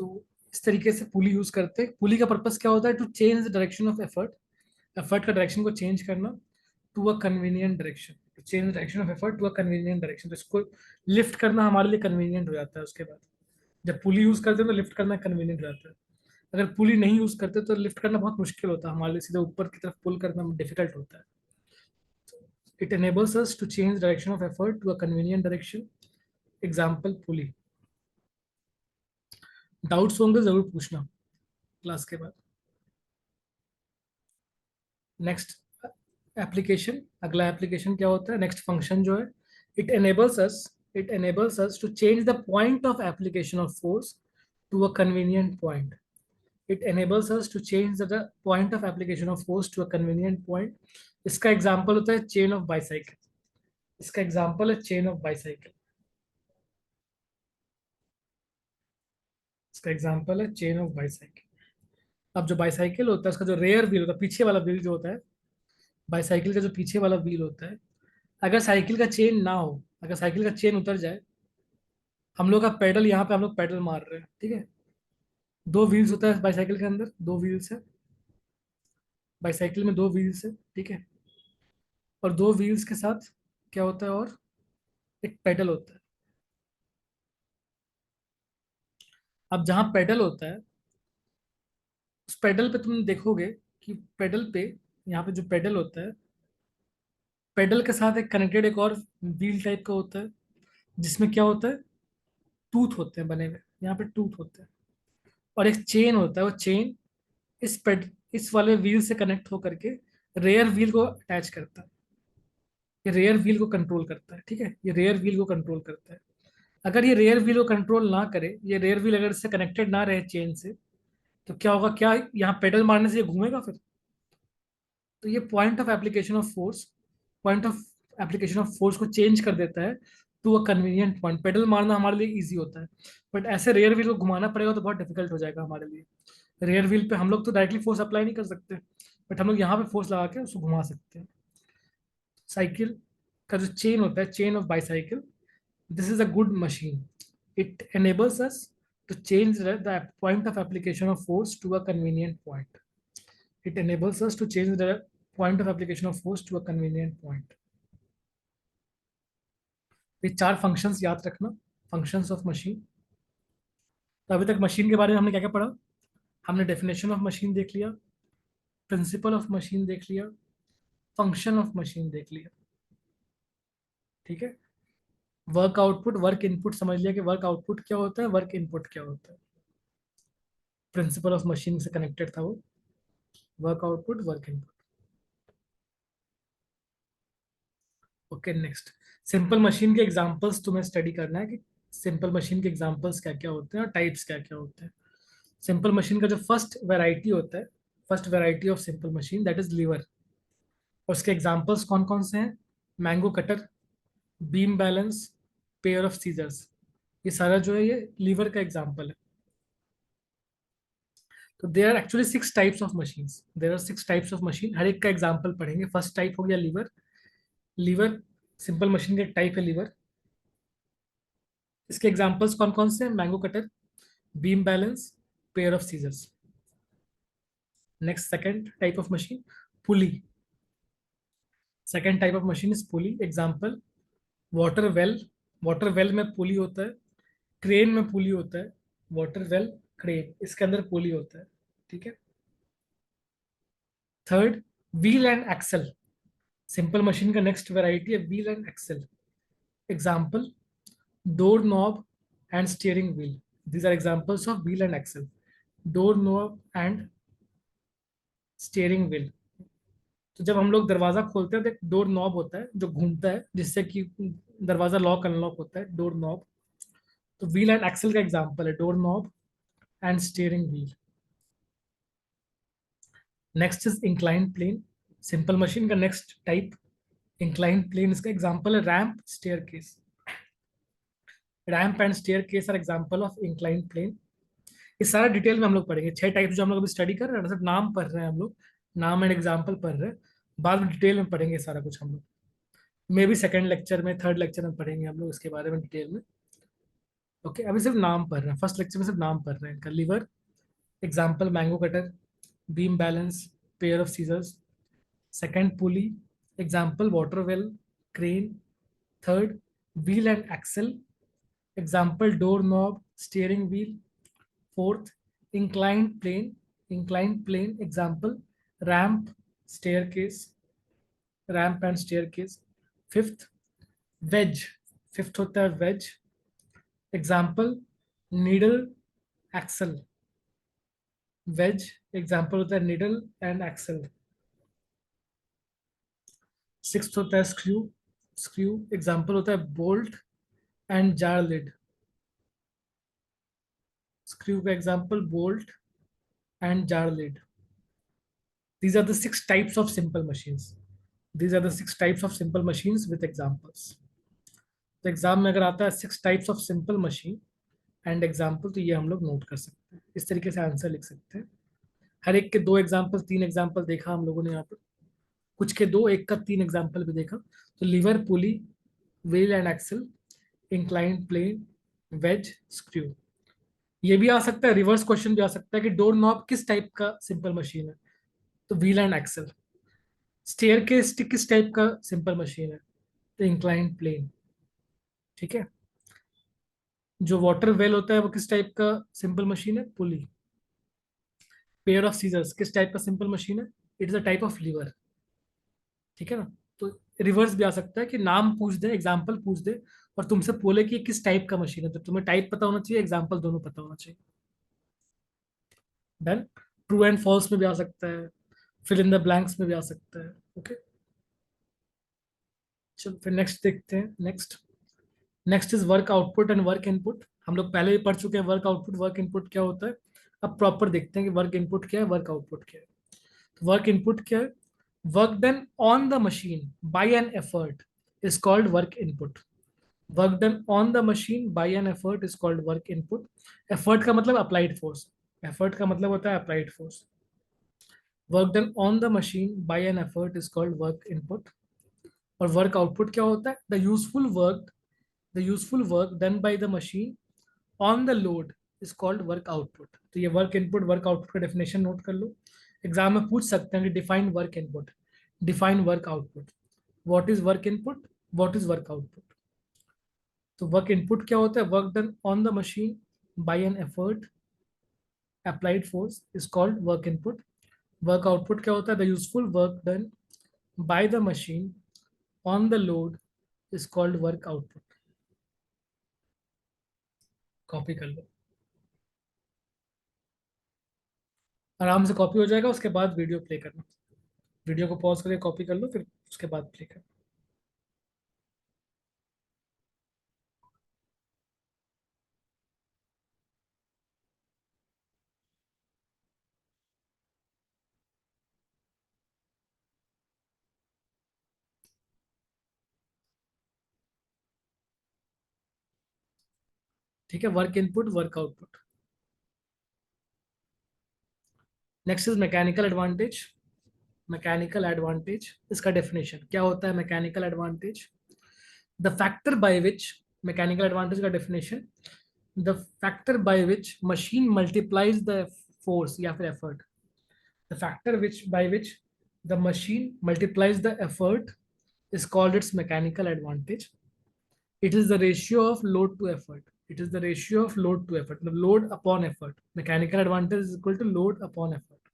तो इस तरीके से पुली यूज करते हैं। पुली का पर्पस क्या होता है? To change the direction of effort, effort का डायरेक्शन को चेंज करना, to a convenient direction, to change the direction of effort to a convenient direction. तो इसको लिफ्ट करना हमारे लिए कन्वीनियंट हो जाता है। उसके बाद जब पुली यूज करते हैं तो लिफ्ट करना कन्वीनियंट हो जाता है। अगर पुली नहीं यूज करते तो लिफ्ट करना बहुत मुश्किल होता है हमारे लिए, सीधे ऊपर की तरफ पुल करना डिफिकल्ट होता है। It enables us to change direction of effort to a convenient direction। Example pulley. Doubts होंगे जरूर पूछना क्लास के बाद। नेक्स्ट एप्लीकेशन, अगला एप्लीकेशन क्या होता है, नेक्स्ट फंक्शन जो है, it enables us it enables us to change the point of application of force to a convenient point। it enables us to change the point of application of force to a convenient point। इसका example होता है chain of bicycle. इसका example है chain of bicycle. इसका example है chain of bicycle. अब जो bicycle होता है उसका जो रेयर व्हील होता है, पीछे वाला व्हील जो होता है, बाइसाइकिल का जो पीछे वाला व्हील होता है, अगर साइकिल का चेन ना हो, अगर साइकिल का चेन उतर जाए, हम लोग का पेडल यहाँ पे हम लोग पेडल मार रहे हैं, ठीक है। दो व्हील्स होता है बाइसाइकिल के अंदर, दो व्हील्स है, बाइसाइकिल में दो व्हील्स है, ठीक है। और दो व्हील्स के साथ क्या होता है, और एक पेडल होता है। अब जहाँ पेडल होता है, उस पेडल पे तुम देखोगे कि पेडल पे, यहाँ पे जो पेडल होता है, पेडल के साथ एक कनेक्टेड एक और व्हील टाइप का होता है, जिसमें क्या होता है, टूथ होते हैं बने हुए, यहाँ पे टूथ होते हैं। और एक चेन होता है, वो चेन इस वाले व्हील से कनेक्ट होकर के रेयर व्हील को अटैच करता है। ये रेयर व्हील को कंट्रोल करता है, ठीक है। ये रेयर व्हील को कंट्रोल करता है। अगर ये रेयर व्हील को कंट्रोल ना करे, ये रेयर व्हील अगर इससे कनेक्टेड ना रहे चेन से, तो क्या होगा, क्या यहाँ पेडल मारने से ये घूमेगा फिर? तो ये point of application of force को चेंज कर देता है to a convenient point. Pedal मारना हमारे लिए इजी होता है, बट ऐसे रेयर व्हील को घुमाना पड़ेगा तो बहुत डिफिकल्ट हो जाएगा हमारे लिए। रेयर व्हील पे हम लोग तो डायरेक्टली फोर्स अप्लाई नहीं कर सकते, बट हम लोग यहाँ पे फोर्स लगा के उसको घुमा सकते हैं। साइकिल का जो चेन होता है, chain of bicycle, this is a good machine. It enables us to change the point of application of force to a convenient point. It enables us to change the point of application of force to a convenient point. ये चार functions याद रखना, functions of machine. तो अभी तक machine के बारे में हमने क्या क्या पढ़ा? हमने डेफिनेशन ऑफ मशीन देख लिया, प्रिंसिपल ऑफ मशीन देख लिया, फंक्शन ऑफ मशीन देख लिया। ठीक है, वर्क आउटपुट, वर्क इनपुट समझ लिया कि वर्क आउटपुट क्या होता है, वर्क इनपुट क्या होता है। प्रिंसिपल ऑफ मशीन से कनेक्टेड था वो, work output, work input. Okay, next, simple machine के एग्जांपल्स तुम्हें स्टडी करना है कि सिंपल मशीन के एग्जांपल्स क्या क्या होते हैं और टाइप्स क्या क्या होते हैं। सिंपल मशीन का जो फर्स्ट वैरायटी होता है, first variety of simple machine, that is lever. उसके एग्जांपल्स कौन कौन से हैं? Mango cutter, beam balance, pair of scissors. ये सारा जो है ये लीवर का एग्जांपल है। तो there are actually 6 types of machines, there are 6 types of machine, हर एक का एग्जांपल पढ़ेंगे। फर्स्ट टाइप हो गया लीवर। लीवर सिंपल मशीन का एक टाइप है लीवर। इसके एग्जांपल्स कौन कौन से हैं? Mango cutter, beam balance, pair of scissors. Next, second type of machine, pulley. Second type of machine is pulley. Example, water well, water well में pulley होता है। क्रेन में पुली होता है। वाटर वेल, क्रेन, इसके अंदर पुली होता है। ठीक है। Third, wheel and axle. Simple machine का नेक्स्ट वेराइटी है wheel and axle. Example, door knob and steering wheel. These are examples of wheel and axle. Door knob and steering wheel. तो जब हम लोग दरवाजा खोलते हैं तो एक डोर नॉब होता है जो घूमता है, जिससे कि दरवाजा लॉक अनलॉक होता है, डोर नॉब। तो व्हील एंड एक्सल का एग्जांपल है door knob and steering wheel. Next is incline plane. Simple machine का नेक्स्ट टाइप इंक्लाइन प्लेन, इसका एग्जांपल है ramp, staircase. Ramp and staircase are example of incline plane. इस सारा detail में हम लोग पढ़ेंगे। 6 टाइप्स जो हम लोग अभी स्टडी कर रहे हैं, सिर्फ नाम पढ़ रहे हैं हम लोग, नाम एंड एग्जांपल पढ़ रहे हैं। बाद में डिटेल में पढ़ेंगे सारा कुछ हम लोग। मे भी सेकंड लेक्चर में, थर्ड लेक्चर में पढ़ेंगे हम लोग इसके बारे में डिटेल में। ओके, अभी सिर्फ नाम पढ़ रहे हैं, फर्स्ट लेक्चर में सिर्फ नाम पढ़ रहे हैं। Lever, example mango cutter, beam balance, pair of scissors. Second, pulley, example water well, crane. Third, wheel and axle, example door knob, steering wheel. Fourth, inclined plane, inclined plane example ramp, staircase, ramp and staircase. Fifth, wedge, fifth होता है wedge, example needle, axle। wedge example होता है needle and axle। Sixth होता है screw, screw example होता है bolt and jar lid। screw का example bolt and jar lid। These are the 6 types of simple machines. These are the 6 types of simple machines with examples. तो exam में अगर आता है 6 types of simple machine and example, तो ये हम लोग नोट कर सकते हैं, इस तरीके से आंसर लिख सकते हैं। हर एक के 2 एग्जाम्पल, 3 एग्जाम्पल देखा हम लोगों ने यहाँ पर, कुछ के 2, एक का 3 एग्जाम्पल भी देखा। तो lever, pulley, wheel and axle, inclined plane, wedge, screw. ये भी आ सकता है, रिवर्स क्वेश्चन भी आ सकता है कि डोर नॉब किस टाइप का सिंपल मशीन है, तो wheel and axle. Staircase किस टाइप का सिंपल मशीन है, तो इंक्लाइंड प्लेन। ठीक है। जो वाटर वेल होता है वो किस टाइप का सिंपल मशीन है, पुली। पेयर ऑफ सीजर्स किस टाइप का सिंपल मशीन है, it is a type of lever. ठीक है ना। तो रिवर्स भी आ सकता है कि नाम पूछ दे, एग्जाम्पल पूछ दे और तुमसे बोले कि ये किस टाइप का मशीन है, तो तुम्हें टाइप पता होना चाहिए, एग्जाम्पल दोनों पता होना चाहिए। डन। ट्रू एंड फॉल्स में भी आ सकता है, फिल इन द ब्लैंक्स में भी आ सकता है। ओके, चलो फिर नेक्स्ट देखते हैं। Next, next is work output and work input. हम लोग पहले भी पढ़ चुके हैं वर्क आउटपुट, वर्क इनपुट क्या होता है। अब प्रॉपर देखते हैं कि वर्क इनपुट क्या है, वर्क आउटपुट क्या है। तो वर्क इनपुट क्या है? Work done on the machine by an effort is called work input. Work done on the machine by an effort is called work input. Effort का मतलब applied force, effort का मतलब होता है applied force. Work done on the machine by an effort is called work input. और work output क्या होता है? The useful work, the useful work done by the machine on the load is called work output. तो ये work input work output का definition note कर लो। Exam में पूछ सकते हैं कि define work input, define work output, what is work input, what is work output. तो वर्क इनपुट क्या होता है? Work done on the machine by an effort applied force is called work input. Work output क्या होता है? The useful work done by the machine on the load is called work output. Copy कर लो, आराम से copy हो जाएगा। उसके बाद वीडियो प्ले करना, वीडियो को पॉज करके कॉपी कर लो, फिर उसके बाद प्ले करना। ठीक है, work input work output. Next is mechanical advantage. Mechanical advantage, इसका डेफिनेशन क्या होता है? Mechanical advantage, the factor by which, mechanical advantage का definition, the factor by which machine multiplies the force या फिर effort. The factor by which the machine multiplies the effort is called its mechanical advantage. It is the ratio of load to effort. It is the ratio of load to effort. The load upon effort. Mechanical advantage is equal to load upon effort.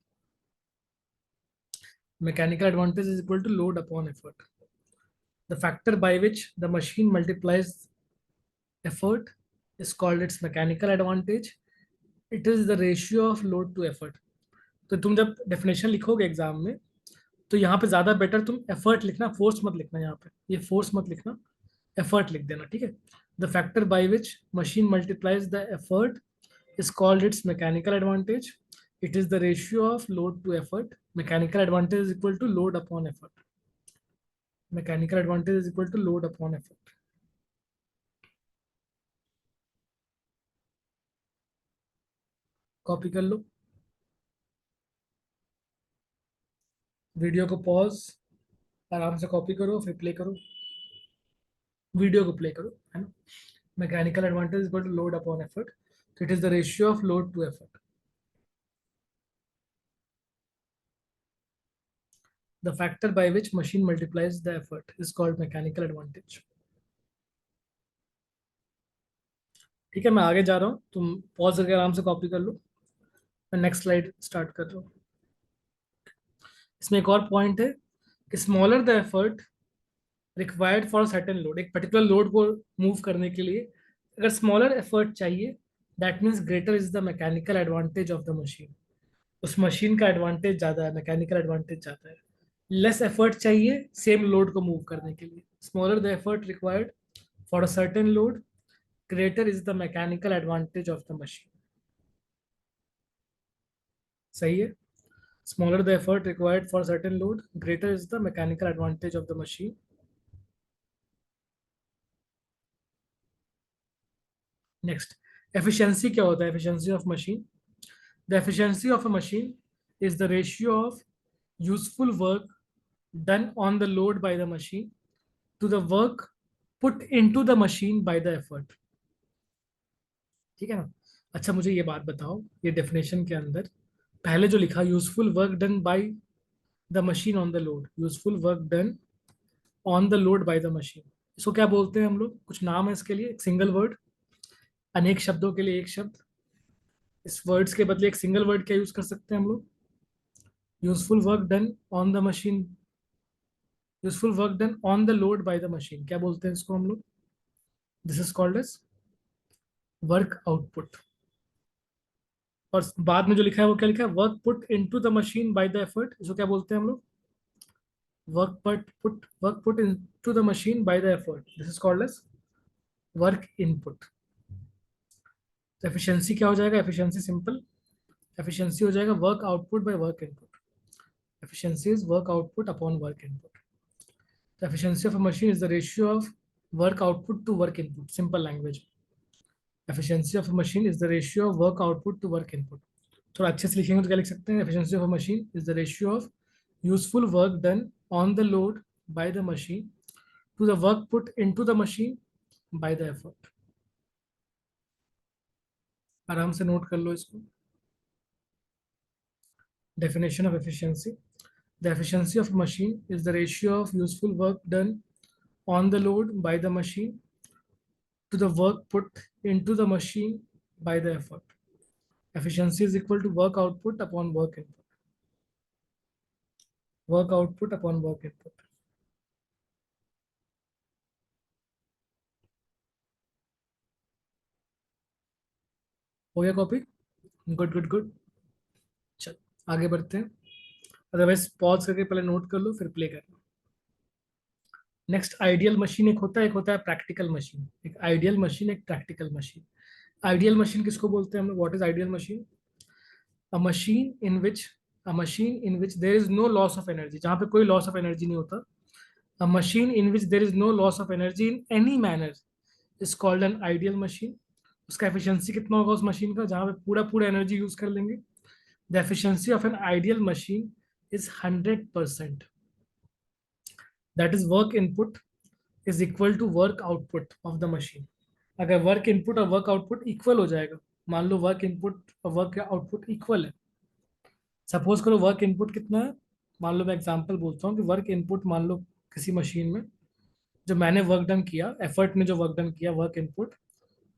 Mechanical advantage is equal to load upon effort. The factor by which the machine multiplies effort is called its mechanical advantage. It is the ratio of load to effort. तो तुम जब definition लिखोगे exam में, तो यहाँ पे ज्यादा better तुम एफर्ट लिखना, फोर्स मत लिखना। यहाँ पे ये फोर्स मत लिखना, एफर्ट लिख देना, ठीक है। The factor by which machine multiplies the effort is called its mechanical advantage. It is the ratio of load to effort. Mechanical advantage is equal to load upon effort. Mechanical advantage is equal to load upon effort. Copy कर लो, video को pause, आराम से copy करो, फिर play करो, video को play करो, है ना। Mechanical advantage is equal to load upon effort. So it is the ratio of load to effort. The factor by which machine multiplies the effort is called mechanical advantage. ठीक है, मैं आगे जा रहा हूँ, तुम पॉज करके आराम से कॉपी कर लो। मैं नेक्स्ट स्लाइड स्टार्ट कर रहा हूँ। इसमें एक और पॉइंट है कि smaller the effort required for certain load. एक पर्टिकुलर लोड को मूव करने के लिए अगर स्मॉलर एफर्ट चाहिए, that means greater is the mechanical advantage of the machine. उस मशीन का एडवांटेज ज्यादा है, मैकेनिकल एडवांटेज ज्यादा है। लेस एफर्ट चाहिए सेम लोड को मूव करने के लिए, smaller the effort required for a certain load, greater is the mechanical advantage of the machine. सही है, smaller the effort required for certain load, greater is the mechanical advantage of the machine. Next, efficiency क्या होता है? efficiency of machine, the efficiency of a machine is the ratio of useful work done on the load by the machine to the work put into the machine by the effort. ठीक है ना। अच्छा, मुझे ये बात बताओ, ये definition के अंदर पहले जो लिखा useful work done bye the machine on the load, useful work done on the load by the machine, इसको क्या बोलते हैं हम लोग? कुछ नाम है इसके लिए, एक सिंगल वर्ड, अनेक शब्दों के लिए एक शब्द। इस वर्ड्स के बदले एक सिंगल वर्ड क्या यूज कर सकते हैं हम लोग? Useful work done on the machine, useful work done on the load by the machine, क्या बोलते हैं इसको हम लोग? This is called as work output. और बाद में जो लिखा है वो क्या लिखा है? Work put into the machine by the effort, इसको क्या बोलते हैं हम लोग? Work put into the machine by the effort, this is called as work input. तो एफिशिएंसी क्या हो जाएगा? एफिशिएंसी सिंपल, एफिशिएंसी हो जाएगा work output by work input. Efficiency is work output upon work input. The efficiency of a machine is the ratio of work output to work input, simple language. Efficiency of a machine is the ratio of work output to work input. थोड़ा अच्छे से लिखेंगे तो क्या लिख सकते हैं? Efficiency of a machine is the ratio of useful work done on the load by the machine to the work put into the machine by the effort. आराम से नोट कर लो इसको। Definition of efficiency. The efficiency of a machine is the ratio of useful work done on the load by the machine to the work put into the machine by the effort. Efficiency is equal to work output upon work input. Work output upon work input. हो गया copy? Good good good. चल आगे बढ़ते हैं। Otherwise pause करके पहले note कर लो फिर प्ले करना। नेक्स्ट आइडियल मशीन एक होता है प्रैक्टिकल मशीन। एक आइडियल मशीन एक प्रैक्टिकल मशीन। आइडियल मशीन किसको बोलते हैं हम लोग? What is ideal machine? A machine in which there is no loss of energy, जहाँ पे कोई लॉस ऑफ एनर्जी नहीं होता। A machine in which there is no loss of energy in any manner is called an ideal machine. उसका efficiency कितना होगा उस machine का जहाँ पे पूरा पूरा एनर्जी यूज कर लेंगे? The efficiency of an ideal machine is 100%। That is work input is equal to work output of the machine. अगर वर्क इनपुट और वर्क आउटपुट इक्वल हो जाएगा, मान लो वर्क इनपुट और वर्क आउटपुट इक्वल है। सपोज करो वर्क इनपुट कितना है। मान लो मैं एग्जांपल बोलता हूँ कि वर्क इनपुट मान लो किसी मशीन में जो मैंने वर्क डन किया, एफर्ट ने जो वर्क डन किया, वर्क इनपुट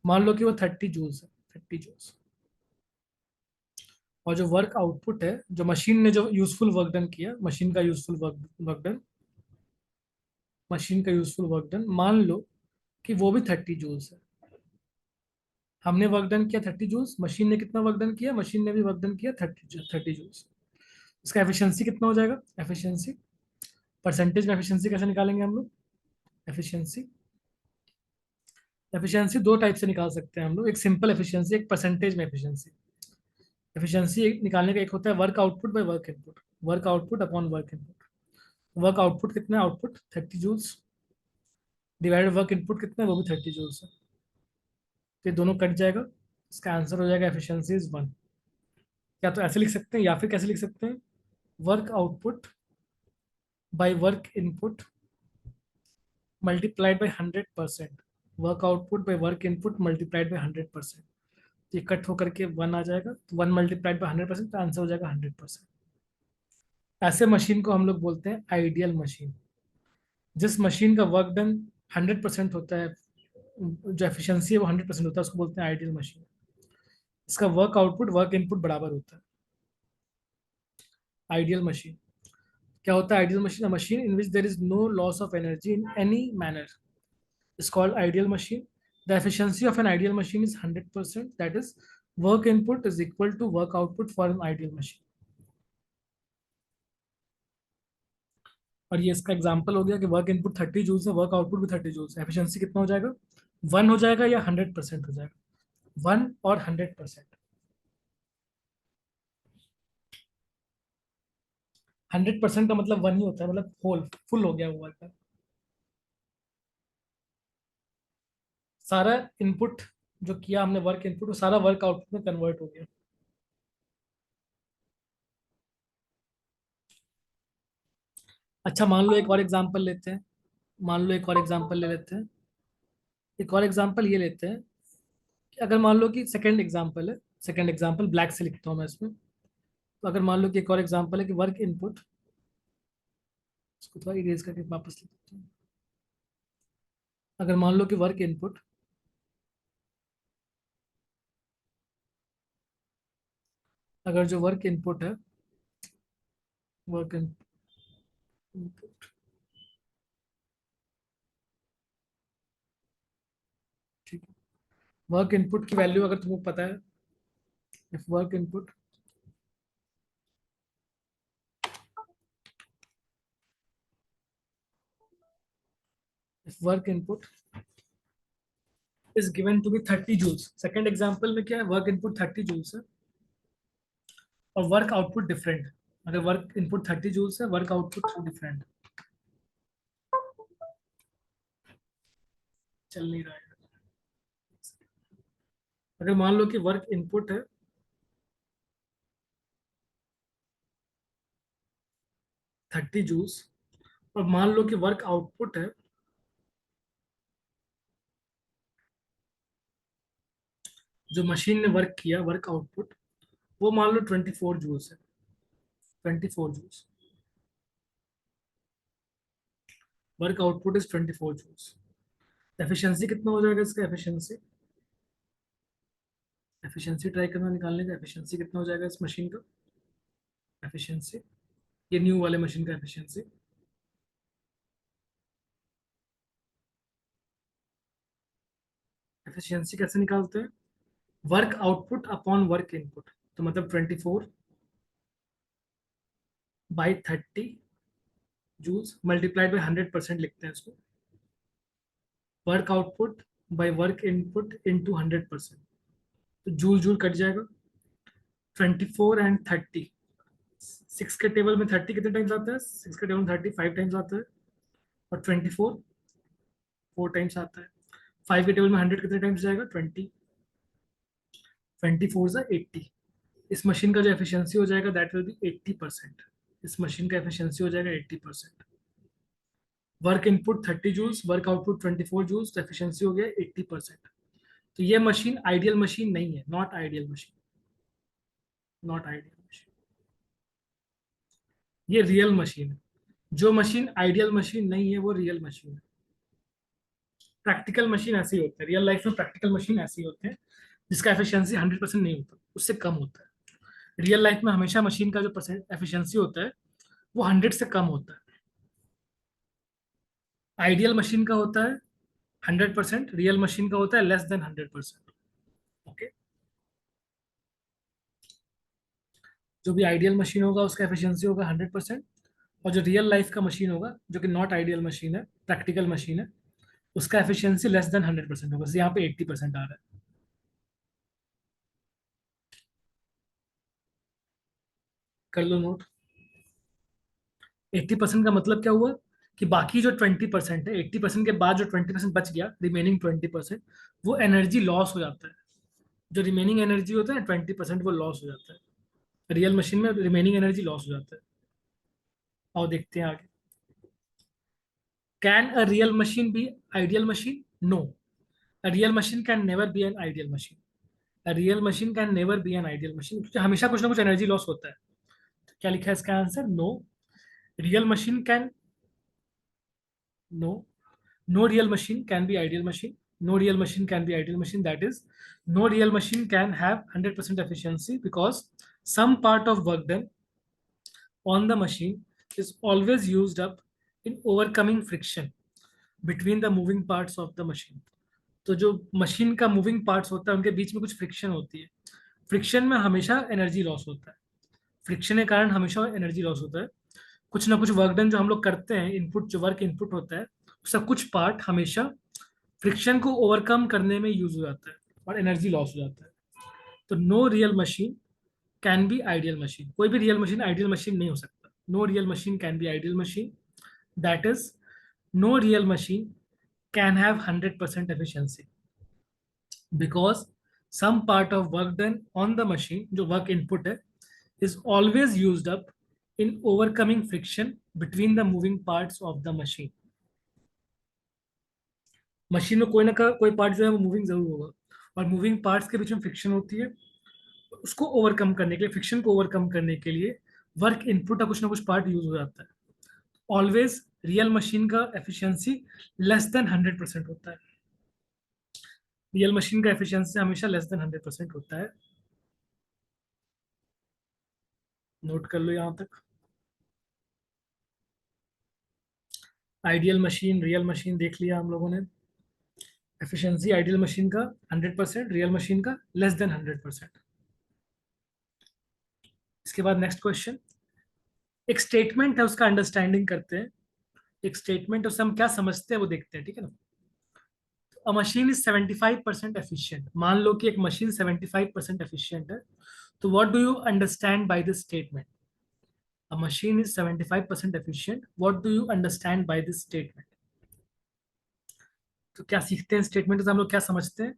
मान लो कि वो 30 जूल्स है, 30 जूल्स। और जो वर्क आउटपुट है, जो मशीन ने जो यूजफुल वर्क डन किया, मशीन का यूजफुल वर्क डन मान लो कि वो भी 30 जूल्स है। हमने वर्क डन किया 30 जूल्स, मशीन ने कितना वर्क डन किया? मशीन ने भी वर्क डन किया 30 जूल्स। इसका एफिशिएंसी कितना हो जाएगा? एफिशिएंसी परसेंटेज में एफिशिएंसी कैसे निकालेंगे हम लोग? एफिशिएंसी एफिशिएंसी दो टाइप से निकाल सकते हैं हम लोग, एक सिंपल एफिशिएंसी, एक परसेंटेज में एफिशिएंसी। एफिशिएंसी निकालने का एक होता है work output by work input, work output upon work input. Work output कितना है? Output 30 joules divided work input कितना है? वो भी 30 जूल्स है। तो ये दोनों कट जाएगा, इसका आंसर हो जाएगा एफिशिएंसी इज 1। या तो ऐसे लिख सकते हैं या फिर कैसे लिख सकते हैं? Work output by work input multiplied by 100%। Work output by work input multiplied by 100%। ये कट होकर के 1 आ जाएगा, तो 1 × 100% तो आंसर हो जाएगा 100%। ऐसे मशीन को हम लोग बोलते हैं आइडियल मशीन। जिस मशीन का वर्क डन 100% होता है, जो एफिशिएंसी है वो 100% होता है, उसको बोलते हैं आइडियल मशीन। इसका वर्क आउटपुट वर्क इनपुट बराबर होता है। आइडियल मशीन क्या होता है? Ideal machine, a machine in which there is no loss of energy in any manner is called ideal machine. The efficiency of an ideal machine is 100%. That is, work input is equal to work output for an ideal machine. और ये इसका example हो गया कि work input 30 joules है, work output भी 30 joules है। Efficiency कितना हो जाएगा? 1 हो जाएगा या 100% हो जाएगा? 1 और 100%। 100% का मतलब 1 ही होता है, मतलब होल फुल हो गया वो वर्क। सारा इनपुट जो किया हमने वर्क इनपुट, वो सारा वर्क आउटपुट में कन्वर्ट हो गया। अच्छा मान लो एक और एग्जांपल लेते हैं। मान लो एक और एग्जांपल ले लेते हैं। एक और एग्जांपल ये लेते हैं कि अगर मान लो कि सेकंड एग्जांपल है, सेकंड एग्जांपल ब्लैक से लिखता हूँ मैं इसमें। तो अगर मान लो कि एक और एग्जांपल है कि वर्क इनपुट, इसको थोड़ा इरेज करके वापस लिख देता हूँ। अगर मान लो कि वर्क इनपुट, अगर जो वर्क इनपुट है, वर्क इनपुट, ठीक है। वर्क इनपुट की वैल्यू अगर तुमको पता है, if work input if work input is given to be 30 joules. Second example में क्या है? वर्क इनपुट 30 जूल्स है और वर्क आउटपुट डिफरेंट। अगर वर्क इनपुट 30 जूल्स है, वर्क आउटपुट डिफरेंट, चल नहीं रहा है। अगर मान लो कि वर्क इनपुट है 30 जूल्स और मान लो कि वर्क आउटपुट है जो मशीन ने वर्क किया, वर्क आउटपुट, वो मान लो 24 जूल्स है। 24 joules, work output is 24 joules. Efficiency कितना हो जाएगा इसका? एफिशिएंसी, एफिशिएंसी ट्राई करना निकालने का। एफिशिएंसी कितना हो जाएगा इस मशीन का? एफिशिएंसी, ये न्यू वाले मशीन का एफिशिएंसी। एफिशिएंसी कैसे निकालते हैं? Work output upon work input. तो मतलब 24/30 जूल्स मल्टीप्लाइड बाई 100% लिखते हैं इसको। Work output by work input into 100%। तो जूल जूल कट जाएगा। 24 और 30, 6 के टेबल में 30 कितने टाइम्स आता है? 6 के टेबल में 30 5 टाइम्स आता है। और 24 4 टाइम्स आता है। 5 के टेबल में 100 कितने टाइम्स जाएगा? 20। 24 × 80। इस मशीन का जो एफिशिएंसी हो जाएगा दैट विल बी 80%। इस मशीन का एफिशिएंसी हो जाएगा 80%। Work input 30 joules, work output 24 joules, तो एफिशिएंसी हो गया 80%। तो ये मशीन आइडियल मशीन नहीं है, not ideal machine, not ideal machine. ये रियल मशीन है। जो मशीन आइडियल मशीन नहीं है वो रियल मशीन है। प्रैक्टिकल मशीन ऐसे ही होते हैं, रियल लाइफ में प्रैक्टिकल मशीन ऐसे ही होते हैं जिसका एफिशिएंसी 100% नहीं होता, उससे कम होता है। रियल लाइफ में हमेशा मशीन का जो परसेंट एफिशिएंसी होता है वो 100 से कम होता है। आइडियल मशीन का होता है 100%, रियल मशीन का होता है लेस देन 100%। ओके, जो भी आइडियल मशीन होगा उसका एफिशिएंसी होगा 100%। और जो रियल लाइफ का मशीन होगा, जो कि नॉट आइडियल मशीन है, प्रैक्टिकल मशीन है, उसका एफिशिएंसी लेस देन 100% होगा। यहाँ पे 80% आ रहा है। कर लो नोट। 80% का मतलब क्या हुआ? कि बाकी जो 20% है, 80% के बाद जो 20% बच गया, रिमेनिंग 20%, वो एनर्जी लॉस हो जाता है। जो रिमेनिंग एनर्जी होता है 20% वो लॉस हो जाता है। रियल मशीन में रिमेनिंग एनर्जी लॉस हो जाता है। और देखते हैं आगे। Can a real machine be ideal machine? No, a real machine can never be an ideal machine. A real machine can never be an ideal machine, क्योंकि हमेशा कुछ ना कुछ एनर्जी लॉस होता है। तो क्या लिखा है इसका answer? No, real machine can, no, no real machine can be ideal machine. No real machine can be ideal machine. That is, no real machine can have 100% efficiency because some part of work done on the machine is always used up in overcoming friction between the moving parts of the machine. तो जो machine का moving parts होता है उनके बीच में कुछ friction होती है। फ्रिक्शन में हमेशा एनर्जी लॉस होता है। फ्रिक्शन के कारण हमेशा एनर्जी लॉस होता है। कुछ ना कुछ वर्क डन जो हम लोग करते हैं, इनपुट जो वर्क इनपुट होता है, उसका कुछ पार्ट हमेशा फ्रिक्शन को ओवरकम करने में यूज हो जाता है और एनर्जी लॉस हो जाता है। तो no real machine can be ideal machine. कोई भी रियल मशीन आइडियल मशीन नहीं हो सकता। No real machine can be ideal machine. That is, no real machine can have 100% efficiency because some part of work done on the machine, जो work input है, is always used up in overcoming friction between the moving parts of the machine. Machine में कोई ना कोई part जो है वो moving जरूर होगा, और मूविंग पार्ट्स के बीच में फ्रिक्शन होती है। उसको ओवरकम करने के लिए, फ्रिक्शन को ओवरकम करने के लिए वर्क इनपुट का कुछ ना कुछ पार्ट यूज हो जाता है। ऑलवेज रियल मशीन का एफिशिएंसी लेस देन 100% होता है। रियल मशीन का एफिशिएंसी हमेशा लेस देन 100% होता है। नोट कर लो यहाँ तक। आइडियल मशीन, रियल मशीन देख लिया हम लोगों ने। एफिशिएंसी आइडियल मशीन का 100%, रियल मशीन का लेस देन 100%। इसके बाद नेक्स्ट क्वेश्चन। एक स्टेटमेंट है, उसका अंडरस्टैंडिंग करते हैं। एक स्टेटमेंट, उससे हम क्या समझते हैं वो देखते हैं, ठीक है ना। अ मशीन इज 75% एफिशिएंट। मान लो कि एक मशीन 75% एफिशिएंट है, तो what do you understand by this statement? A machine is 75% efficient, what do you understand by this statement? तो क्या सीखते हैं स्टेटमेंट से हम लोग, क्या समझते हैं?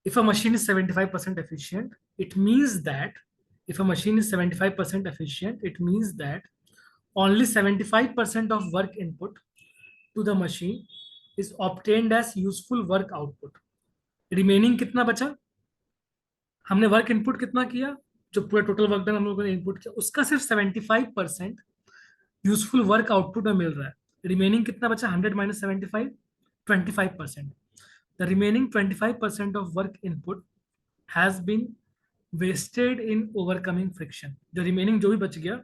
If a machine is 75% efficient, it means that if a machine is 75% efficient, it means that only 75% of work input to the machine is obtained as useful work output. Remaining कितना बचा? हमने work input कितना किया? जो पूरा total work done हम लोगों ने इनपुट किया उसका सिर्फ 75% यूजफुल वर्क आउटपुट में मिल रहा है। रिमेनिंग कितना बचा? 100 minus 75, 25%। The remaining 25% of work input has been wasted in overcoming friction. जो रिमेनिंग जो भी बच गया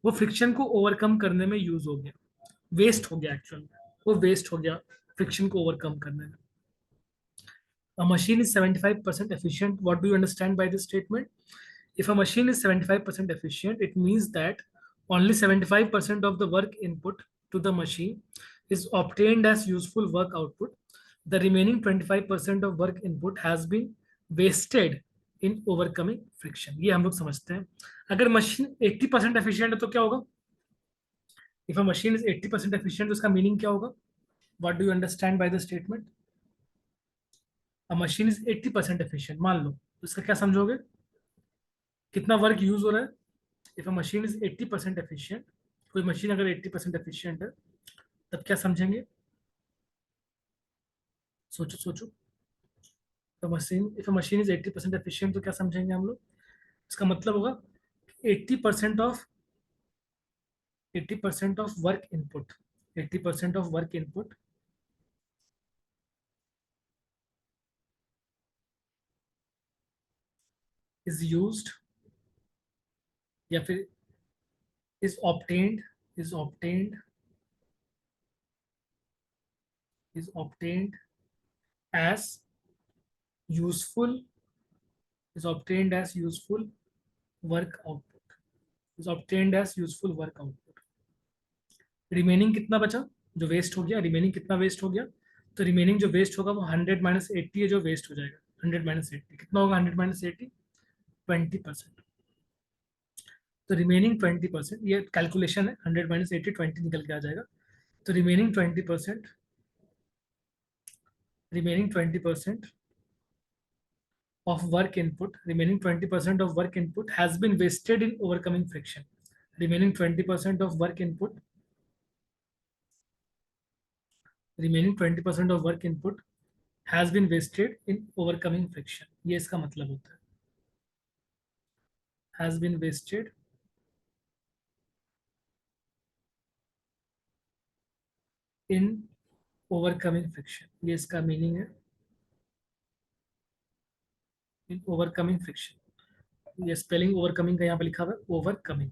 वो फ्रिक्शन को ओवरकम करने में यूज हो गया, वेस्ट हो गया एक्चुअल में, वो वेस्ट हो गया फ्रिक्शन को ओवरकम करने में। A machine is 75% efficient. What do you understand by this statement? If a machine is 75% efficient, it means that only 75% of the work input to the machine is obtained as useful work output. The remaining 25% of work input has been wasted in overcoming friction. ये हम लोग समझते हैं। अगर machine 80% efficient है तो क्या होगा? If a machine is 80% efficient तो उसका मीनिंग क्या होगा? What do you understand by the statement? A machine is 80% efficient मान लो, तो इसका क्या समझोगे? कितना वर्क यूज हो रहा है? If a machine is 80% efficient, कोई मशीन अगर 80% एफिशिएंट है तब क्या समझेंगे? सोचो सोचो। तो machine if a machine is 80% efficient तो क्या समझेंगे हम लोग? इसका मतलब होगा 80% of 80% of work input, 80% of work input is used, या फिर is obtained, is obtained, is obtained as useful, is obtained as useful work output, is obtained as useful work output। Remaining कितना बचा जो वेस्ट हो गया? Remaining कितना waste हो गया? तो रिमेनिंग जो वेस्ट होगा वो 100 - 80 है जो वेस्ट हो जाएगा। 100 - 80 कितना होगा? 100 - 80 20%। तो रिमेनिंग 20%, ये कैलकुलेशन है, 100 - 80 20 निकल के आ जाएगा। तो remaining 20%, remaining 20% of work input, remaining 20% of work input has been wasted in overcoming friction। remaining 20% of work input, remaining 20% of work input has been wasted in overcoming friction। ये इसका मतलब होता है, has been wasted in overcoming friction। ये इसका meaning है, in overcoming friction। ये spelling overcoming का यहाँ पे लिखा हुआ है, ओवरकमिंग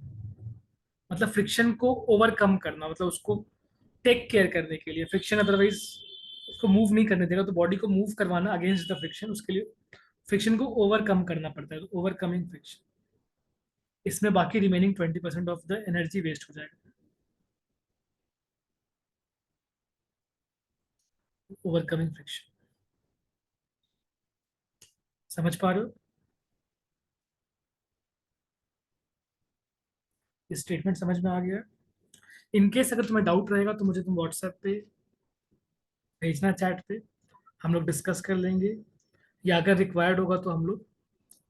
मतलब फ्रिक्शन को ओवरकम करना, मतलब उसको टेक केयर करने के लिए। फ्रिक्शन अदरवाइज उसको मूव नहीं करने देगा, तो बॉडी को मूव करवाना अगेंस्ट द फ्रिक्शन, उसके लिए फ्रिक्शन को ओवरकम करना पड़ता है, तो ओवरकमिंग फ्रिक्शन। इसमें बाकी remaining 20% of the energy waste हो जाएगा। ओवरकमिंग फ्रिक्शन, समझ पा रहे हो? ये स्टेटमेंट समझ में आ गया? इनकेस अगर तुम्हें डाउट रहेगा तो मुझे तुम व्हाट्सएप पे भेजना, चैट पे, हम लोग डिस्कस कर लेंगे। या अगर रिक्वायर्ड होगा तो हम लोग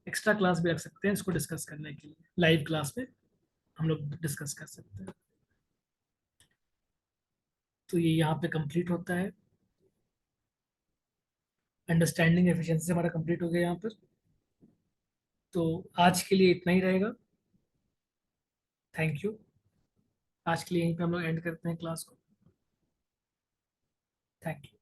एक्स्ट्रा क्लास भी रख सकते हैं इसको डिस्कस करने के लिए, लाइव क्लास में हम लोग डिस्कस कर सकते हैं। तो ये यहाँ पे कंप्लीट होता है। अंडरस्टैंडिंग एफिशिएंसी हमारा कंप्लीट हो गया यहाँ पर। तो आज के लिए इतना ही रहेगा। Thank you. आज के लिए यहीं पे हम लोग एंड करते हैं क्लास को। Thank you.